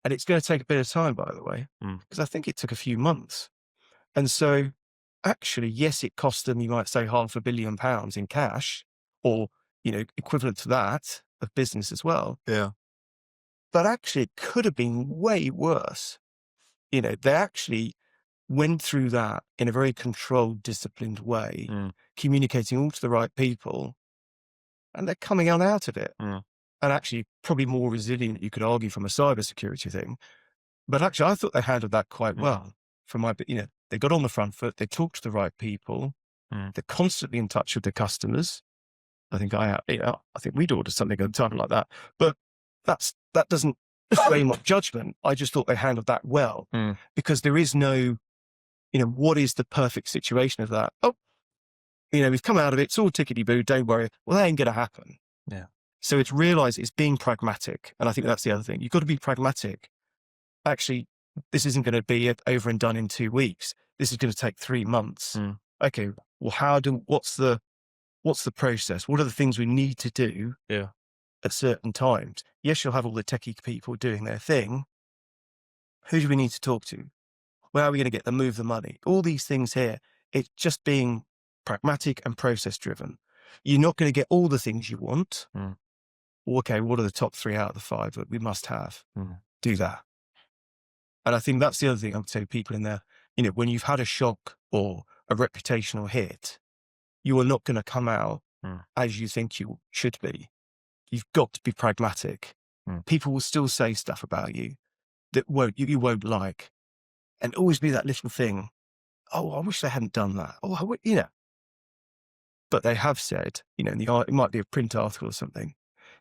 And it's going to take a bit of time, by the way, because I think it took a few months. And so actually, yes, it cost them, you might say, £500 million in cash, or, equivalent to that of business as well. Yeah. But actually, it could have been way worse. They actually went through that in a very controlled, disciplined way, communicating all to the right people, and they're coming out of it. And actually probably more resilient, you could argue, from a cybersecurity thing. But actually, I thought they handled that quite well. They got on the front foot, they talked to the right people, they're constantly in touch with their customers. I think we'd ordered something at the time like that, but that doesn't sway my judgment. I just thought they handled that well, because there is no, what is the perfect situation of that? Oh, we've come out of it, it's all tickety-boo, don't worry. Well, that ain't going to happen. Yeah. So it's realized it's being pragmatic. And I think that's the other thing. You've got to be pragmatic. Actually, this isn't going to be over and done in 2 weeks. This is going to take 3 months. Okay. Well, what's the process? What are the things we need to do at certain times? Yes, you'll have all the techie people doing their thing. Who do we need to talk to? Where are we going to get them, move the money? All these things here. It's just being pragmatic and process driven. You're not going to get all the things you want. Okay, what are the top 3 out of the 5 that we must have? Do that. And I think that's the other thing I would say to people in there. When you've had a shock or a reputational hit, you are not going to come out as you think you should be. You've got to be pragmatic. People will still say stuff about you that you won't like. And always be that little thing. Oh, I wish they hadn't done that. Oh, But they have said, it might be a print article or something.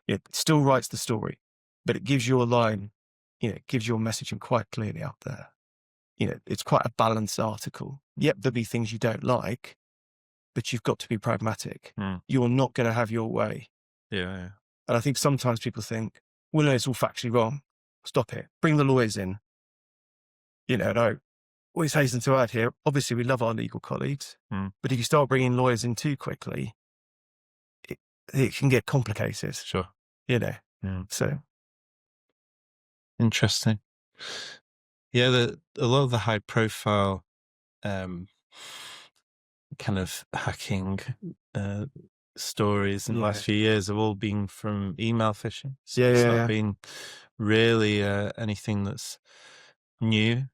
It still writes the story, but it gives you a line, it gives your messaging quite clearly out there. It's quite a balanced article. Yep, there'll be things you don't like, but you've got to be pragmatic. You're not going to have your way. Yeah. And I think sometimes people think, well, no, it's all factually wrong. Stop it. Bring the lawyers in. No. Always hasten to add here, obviously we love our legal colleagues, but if you start bringing lawyers in too quickly, it can get complicated. Sure. So. Interesting. Yeah, a lot of the high profile kind of hacking stories in the last few years have all been from email phishing. So it's not been really anything that's new,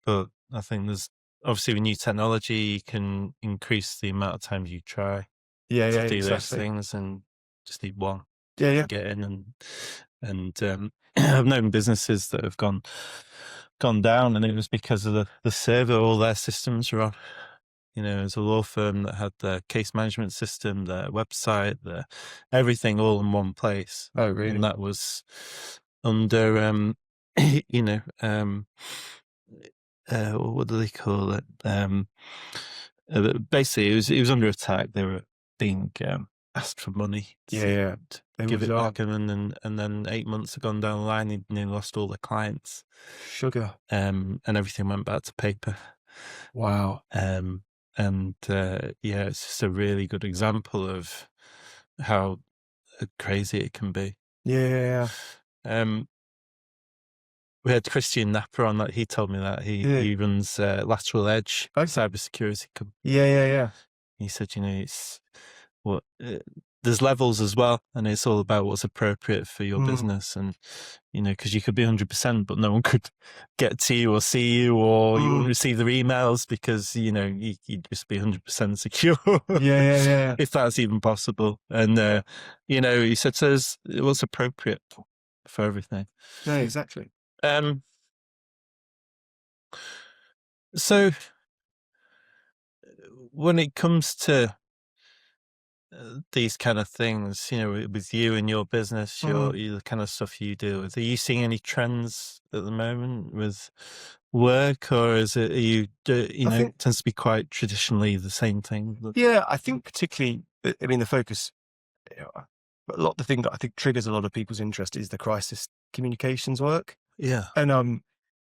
but I think there's obviously with new technology, you can increase the amount of times you try to do those things, and just need one to get in. And I've known businesses that have gone down, and it was because of the server all their systems were on. As a law firm that had their case management system, their website, everything all in one place. Oh, really? And that was under, what do they call it? Basically, it was under attack. They were being asked for money to give it back, and then 8 months had gone down the line, they lost all their clients. Sugar. And everything went back to paper. Wow. It's just a really good example of how crazy it can be. Yeah. We had Christian Napper on that. He told me that he runs Lateral Edge cybersecurity company. Yeah. He said, it's what the there's levels as well, and it's all about what's appropriate for your business. And because you could be 100%, but no one could get to you or see you, or you wouldn't receive their emails because you'd just be 100% secure. Yeah. If that's even possible. And he said, so it was appropriate for everything. Yeah, exactly. So when it comes to these kind of things, with you and your business, the kind of stuff you deal with, are you seeing any trends at the moment with work, or is it, it tends to be quite traditionally the same thing? Yeah, I think particularly, the focus, the thing that I think triggers a lot of people's interest is the crisis communications work. Yeah. And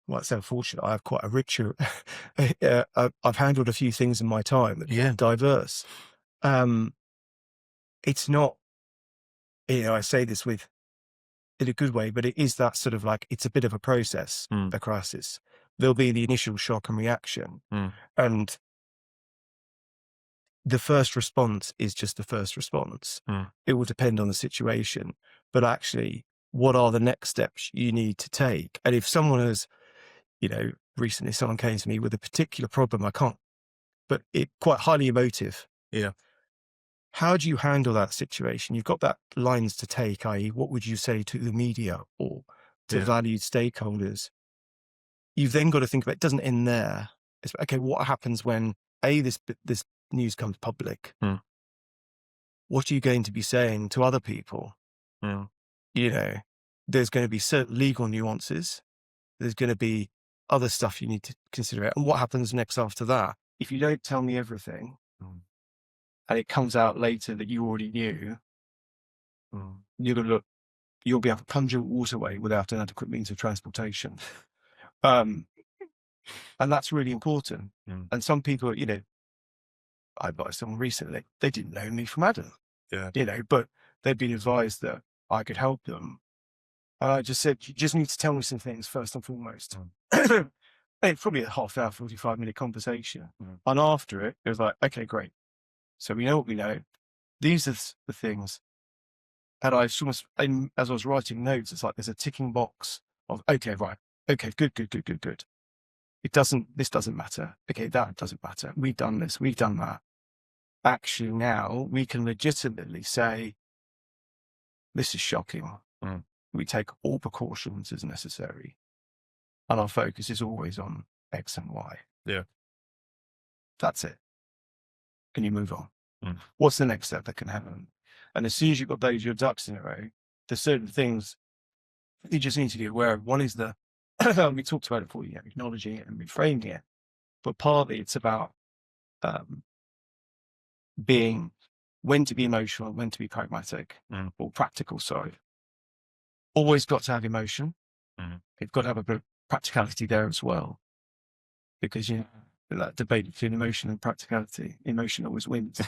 well, it's unfortunate. I have quite a richer, I've handled a few things in my time that are diverse. It's not, I say this in a good way, but it is that sort of like, it's a bit of a process, a crisis. There'll be the initial shock and reaction. And the first response is just the first response. It will depend on the situation, but actually, what are the next steps you need to take? And if someone has, recently someone came to me with a particular problem, but it quite highly emotive. Yeah. How do you handle that situation? You've got that lines to take, i.e. what would you say to the media or to valued stakeholders? You've then got to think about, it doesn't end there. It's, okay, what happens when this news comes public? What are you going to be saying to other people? There's going to be certain legal nuances. There's going to be other stuff you need to consider. And what happens next after that? If you don't tell me everything, and it comes out later that you already knew, you'll be able to plunge your waterway without an adequate means of transportation. And that's really important. And some people, I advised someone recently, they didn't know me from Adam, but they'd been advised that I could help them. And I just said, you just need to tell me some things first and foremost. It's probably a half hour, 45-minute conversation. And after it was like, okay, great. So we know what we know. These are the things. And I almost, as I was writing notes, it's like there's a ticking box of, okay, right. Okay, good. This doesn't matter. Okay, that doesn't matter. We've done this. We've done that. Actually, now we can legitimately say, this is shocking. We take all precautions as necessary. And our focus is always on X and Y. Yeah. That's it. And you move on. What's the next step that can happen? And as soon as you've got your ducks in a row, there's certain things you just need to be aware of. One is we talked about it before, acknowledging it and reframing it. But partly it's about when to be emotional, when to be pragmatic or practical, sorry. Always got to have emotion. You've got to have a bit of practicality there as well. Because, that debate between emotion and practicality, emotion always wins.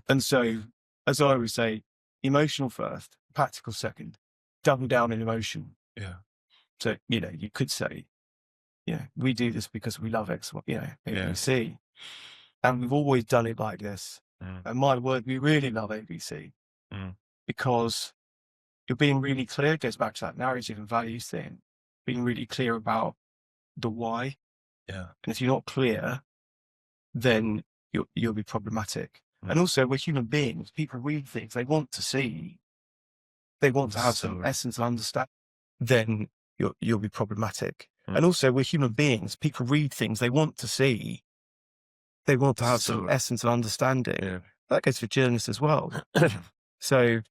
And so, as I always say, emotional first, practical second, double down in emotion. Yeah. So, you could say, we do this because we love X, ABC. And we've always done it like this. And my word, we really love ABC because you're being really clear. It goes back to that narrative and values thing, being really clear about the why. Yeah. And if you're not clear, then you'll be problematic. And also, we're human beings. People read things they want to see. They want to have some essence and understand. Then you'll be problematic. And also, we're human beings. People read things they want to see. They want to have some essence and understanding. Yeah. That goes for journalists as well. So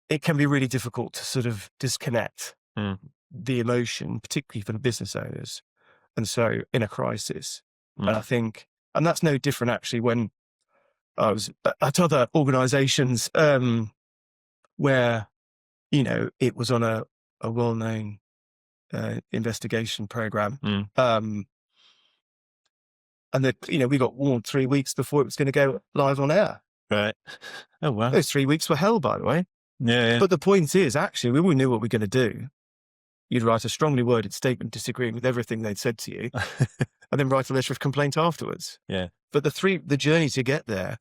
it can be really difficult to sort of disconnect the emotion, particularly for the business owners. And so in a crisis, and I think, and that's no different actually when I was at other organizations where, it was on a well-known investigation program. And that, we got warned 3 weeks before it was going to go live on air. Right. Oh, wow. Those 3 weeks were hell, by the way. Yeah. But the point is, actually, we all knew what we were going to do. You'd write a strongly worded statement disagreeing with everything they'd said to you, and then write a letter of complaint afterwards. Yeah. But the journey to get there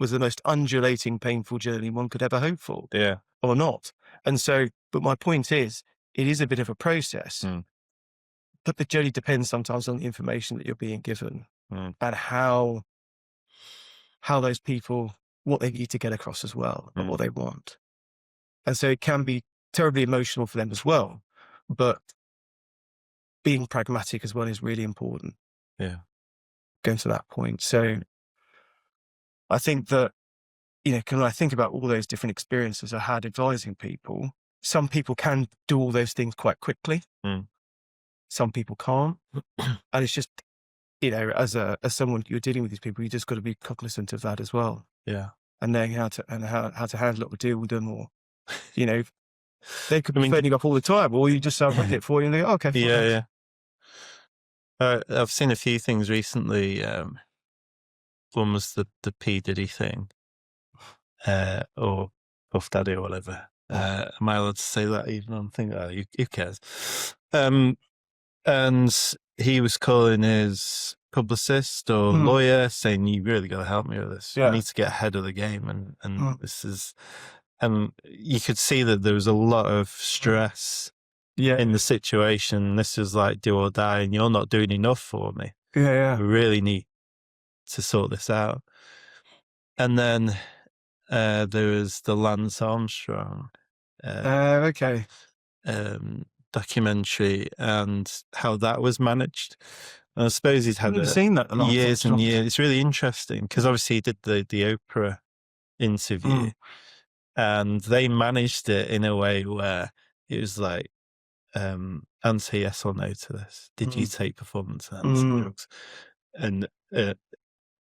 was the most undulating, painful journey one could ever hope for. Yeah. Or not. And so, but my point is, it is a bit of a process, but the journey depends sometimes on the information that you're being given and how those people, what they need to get across as well, and what they want. And so it can be terribly emotional for them as well, but being pragmatic as well is really important. Yeah. Going to that point. So I think that, when I think about all those different experiences I had advising people, some people can do all those things quite quickly. Some people can't. And it's just, as someone you're dealing with these people, you just got to be cognizant of that as well. Yeah. And knowing how to handle it or deal with them, or, they could be phoning up all the time, or you just run it for you and they go, okay, fine. Yeah. I've seen a few things recently. One was the P. Diddy thing, or Puff Daddy or whatever. Am I allowed to say that even on thing? Who cares? And he was calling his publicist or lawyer saying, you really got to help me with this. I need to get ahead of the game. And this is, and you could see that there was a lot of stress in the situation. This is like do or die, and you're not doing enough for me. Yeah. We really need to sort this out. And then there was the Lance Armstrong documentary and how that was managed. And I suppose he's had seen that years and years. It's really interesting because obviously he did the Oprah interview and they managed it in a way where it was like, answer yes or no to this. Did you take performance enhancing drugs? And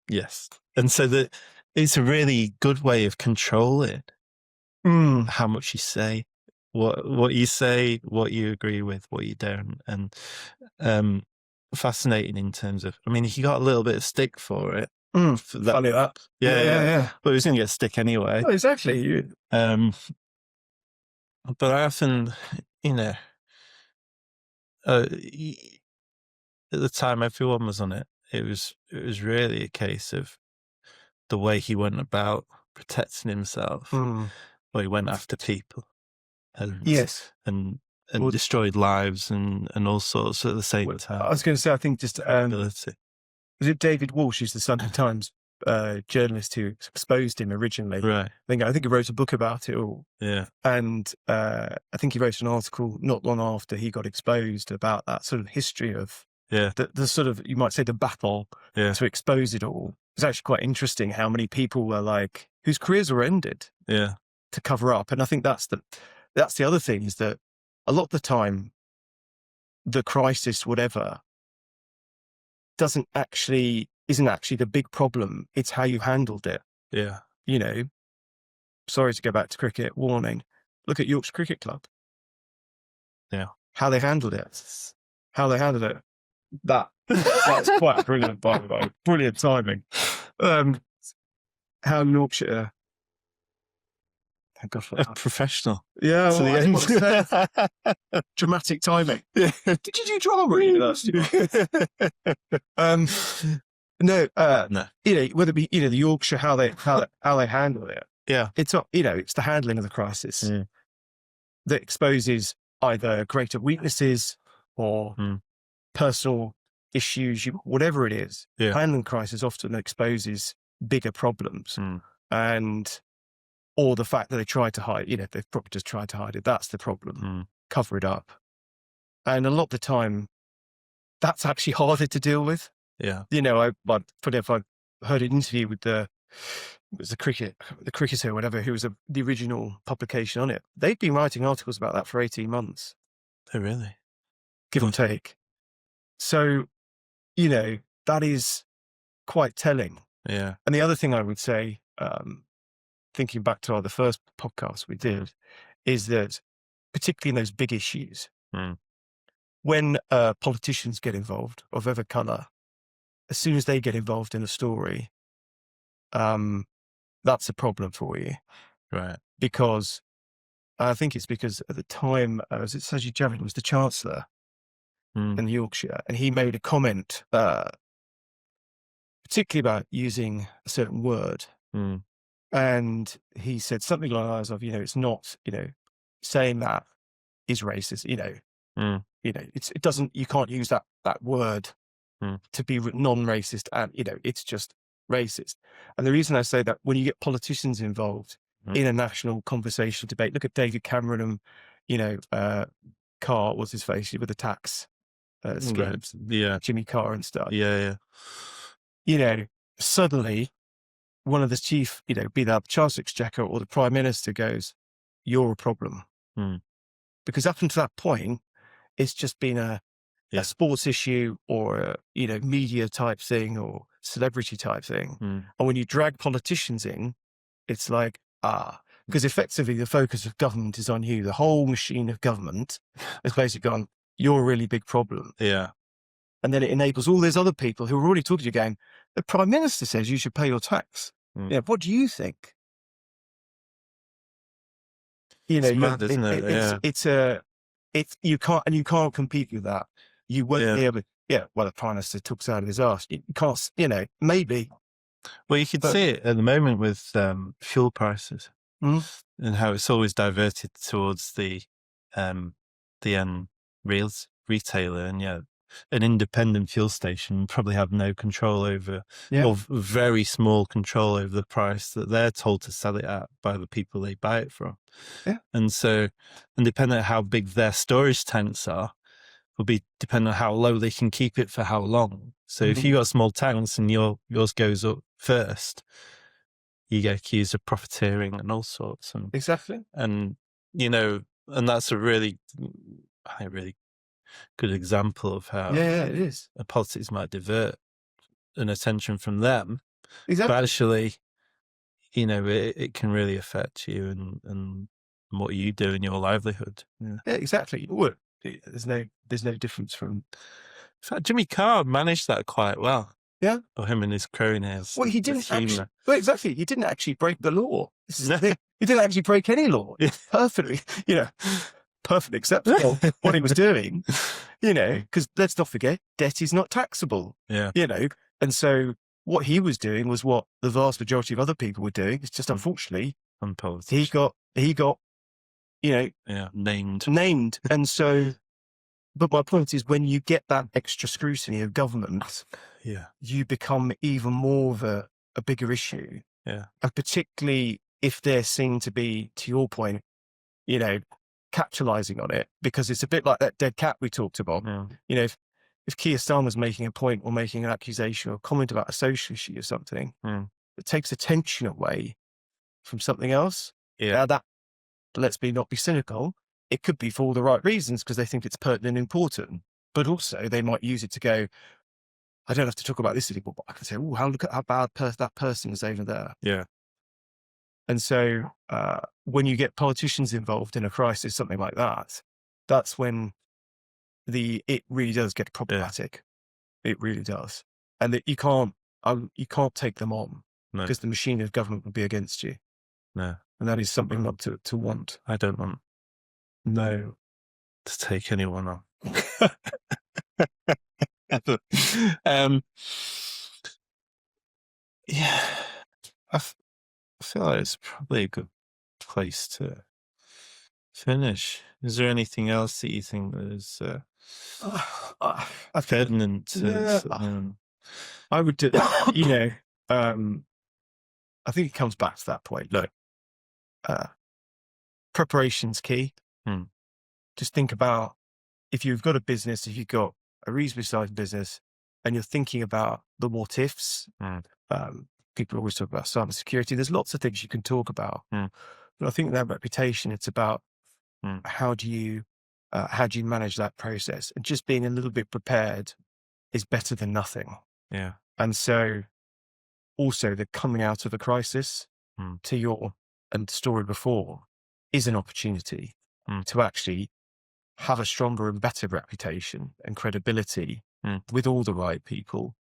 yes. And so it's a really good way of controlling how much you say, what you say, what you agree with, what you don't. And fascinating in terms of, I mean, he got a little bit of stick for it. For that. Funny that. Yeah. But he was going to get stick anyway. Oh, exactly. But I often, at the time everyone was on it. It was really a case of the way he went about protecting himself. Well, he went after people, and destroyed lives and all sorts at the same time. I was going to say, I think just was it David Walsh, who's the Sunday Times journalist who exposed him originally? Right. I think he wrote a book about it all. Yeah. And I think he wrote an article not long after he got exposed about that sort of history of the sort of, you might say, the battle to expose it all. It's actually quite interesting how many people were like, whose careers were ended to cover up. And I think that's the other thing, is that a lot of the time, the crisis, whatever, isn't actually the big problem. It's how you handled it. Yeah. Sorry to go back to cricket, warning. Look at Yorkshire Cricket Club. Yeah. How they handled it. That's quite brilliant, by the way. Brilliant timing. How Yorkshire. Thank God for that. Professional. Yeah. To the end. Dramatic timing. Yeah. Did you do drama at university? No. Whether it be the Yorkshire, how they handle it. Yeah. It's not. It's the handling of the crisis that exposes either greater weaknesses or personal issues, whatever it is. Yeah. Handling crisis often exposes bigger problems, or the fact that they try to hide. They've probably just tried to hide it. That's the problem. Cover it up, and a lot of the time, that's actually harder to deal with. Yeah. I've heard an interview with the cricketer, whatever, who was the original publication on it. They've been writing articles about that for 18 months. Oh, really? Give or take. So, that is quite telling. Yeah. And the other thing I would say, thinking back to the first podcast we did, is that particularly in those big issues, when politicians get involved, of every colour, as soon as they get involved in a story, that's a problem for you. Right. Because I think it's because at the time, Sajid Javid was the Chancellor in Yorkshire, and he made a comment, particularly about using a certain word, And he said something along the lines of, it's not, saying that is racist, it doesn't, you can't use that word to be non-racist, and, it's just racist. And the reason I say that, when you get politicians involved in a national conversational debate, look at David Cameron and, Carr, what's his face, with the tax schemes, Jimmy Carr and stuff. Suddenly one of the chief, be that the Chancellor Exchequer or the Prime Minister goes, you're a problem. Because up until that point, it's just been a sports issue or a, media type thing or celebrity type thing. And when you drag politicians in, it's like, because effectively the focus of government is on you. The whole machine of government has basically gone, you're a really big problem. And then it enables all those other people who are already talking to you going, the Prime Minister says you should pay your tax. What do you think? It's mad, isn't it? You can't compete with that. You won't be able to, well, the Prime Minister took us out of his arse. You can't, maybe. Well, you can see it at the moment with fuel prices and how it's always diverted towards the end retailer, and an independent fuel station probably have no control over, or very small control over the price that they're told to sell it at by the people they buy it from. And so, and depending on how big their storage tanks are, will be depending on how low they can keep it for how long. So if you got small tanks and yours goes up first, you get accused of profiteering and all sorts. And exactly. And and that's a really good example of how it is. Politics might divert an attention from them. Exactly. But actually, it can really affect you and what you do in your livelihood. Yeah, exactly. Well, there's no difference from. In fact, Jimmy Carr managed that quite well. Yeah. Or him and his cronies. Well, he didn't actually. Well, exactly. He didn't actually break the law. He didn't actually break any law. Perfectly, perfectly acceptable what he was doing. Because let's not forget, debt is not taxable. And so what he was doing was what the vast majority of other people were doing. It's just unfortunately he got named. And so, but my point is, when you get that extra scrutiny of government, you become even more of a bigger issue. And particularly if they're seen to be, to your point, capitalizing on it, because it's a bit like that dead cat we talked about. If Keir Starmer's making a point or making an accusation or comment about a social issue or something, it takes attention away from something else. Now that, let's not be cynical, it could be for all the right reasons because they think it's pertinent and important, but also they might use it to go, I don't have to talk about this anymore, but I can say, look at how bad that person is over there. And so when you get politicians involved in a crisis, something like that, that's when it really does get problematic. It really does. And that you can't take them on because the machine of government will be against you. No. And that is something not to want. I don't want to take anyone on. I feel like it's probably a good place to finish. Is there anything else that you think is pertinent? I would do, I think it comes back to that point. Look, preparation's key. Just think about, if you've got a business, if you've got a reasonably sized business and you're thinking about the what ifs, people always talk about cybersecurity. There's lots of things you can talk about, but I think that reputation, it's about how do you manage that process, and just being a little bit prepared is better than nothing. And so also the coming out of a crisis to your story before is an opportunity to actually have a stronger and better reputation and credibility with all the right people,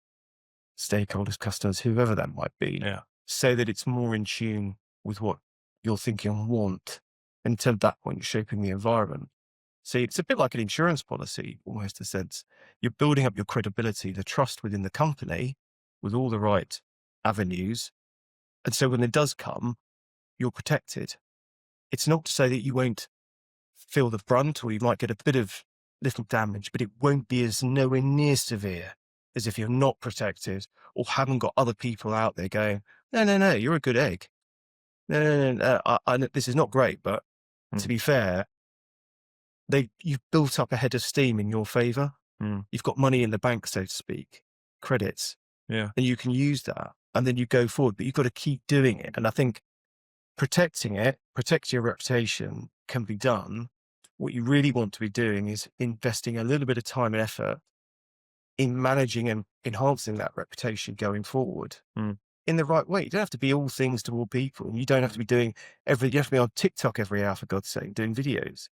stakeholders, customers, whoever that might be, so that it's more in tune with what you're thinking and want. And until that point, you're shaping the environment. So it's a bit like an insurance policy, almost, in a sense. You're building up your credibility, the trust within the company with all the right avenues, And so when it does come, you're protected. It's not to say that you won't feel the brunt, or you might get a bit of little damage, but it won't be as nowhere near severe as if you're not protected or haven't got other people out there going, no, you're a good egg. No, I know this is not great, but to be fair, you've built up a head of steam in your favor. You've got money in the bank, so to speak, credits, and you can use that, and then you go forward, but you've got to keep doing it. And I think protecting your reputation can be done. What you really want to be doing is investing a little bit of time and effort in managing and enhancing that reputation going forward in the right way. You don't have to be all things to all people. And you don't have to be doing you have to be on TikTok every hour, for God's sake, doing videos.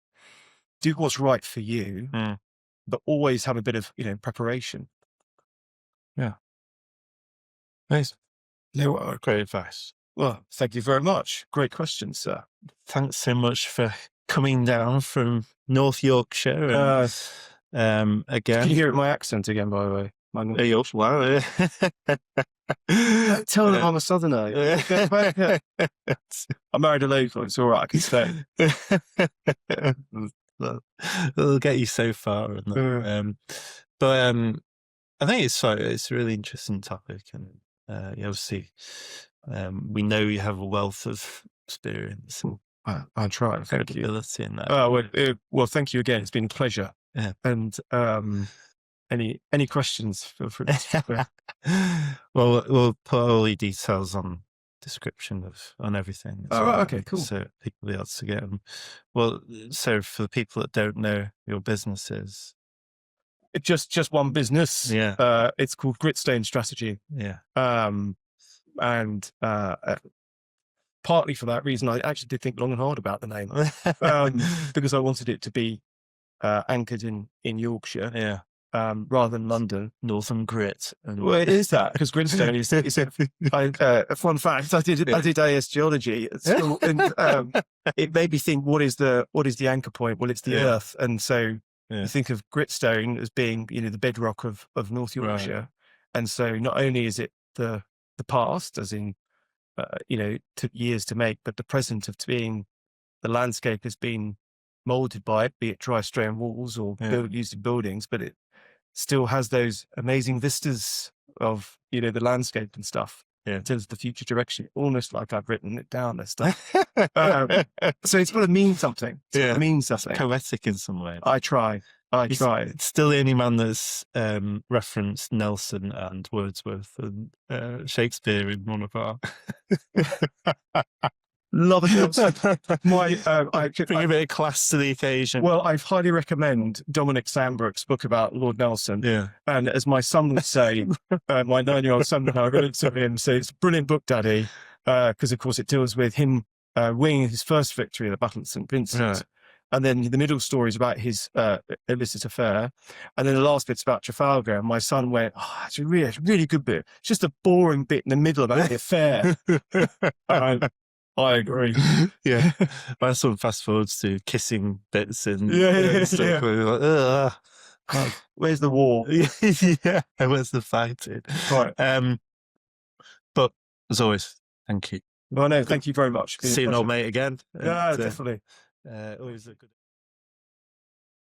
Do what's right for you, but always have a bit of, preparation. Yeah. Nice. No, great advice. Well, thank you very much. Great question, sir. Thanks so much for coming down from North Yorkshire. And, again. Can you hear my accent again, by the way? Wow. Tell them I'm a southerner. I married a local. It's all right. I can stay. It'll get you so far. But I think it's a really interesting topic. And obviously, we know you have a wealth of experience. I'll try. Thank you. In that. Well, thank you again. It's been a pleasure. Yeah. And any questions, feel free to Well, we'll put all your details on description on everything. Okay, cool. So people will be able to get them. Well, so for the people that don't know your businesses. It's just one business. Yeah. It's called Gritstone Strategy. Yeah. And partly for that reason, I actually did think long and hard about the name, because I wanted it to be anchored in Yorkshire. Yeah. Rather than London. Northern Grit. Well, it is that, because Gritstone is a fun fact. I did AS geology at school, and it made me think, what is the anchor point? Well, it's the earth. And so you think of Gritstone as being, the bedrock of North Yorkshire. Right. And so not only is it the past, as in, took years to make, but the present of being, the landscape has been molded by it, be it dry stone walls or used in buildings, but it still has those amazing vistas of, the landscape and stuff in terms of the future direction, almost like I've written it down, this stuff. So it's got to mean something. It means something. It's poetic in some way. I try. It's still the only man that's referenced Nelson and Wordsworth and Shakespeare in one of our... Love it. Bring a bit of class to the occasion. Well, I highly recommend Dominic Sandbrook's book about Lord Nelson. Yeah. And as my son would say, my 9-year-old son, I read it to him, so it's a brilliant book, Daddy, because of course it deals with him winning his first victory at the Battle of St. Vincent. Right. And then the middle story is about his illicit affair. And then the last bit's about Trafalgar. And my son went, it's a really good bit. It's just a boring bit in the middle about the affair. I agree. Yeah. My son fast forwards to kissing bits and stuff. Like, where's the war? Yeah. Where's the fighting? Right. But as always, thank you. Well, no, thank you very much. See you, old mate, again. Yeah, definitely. Always a good.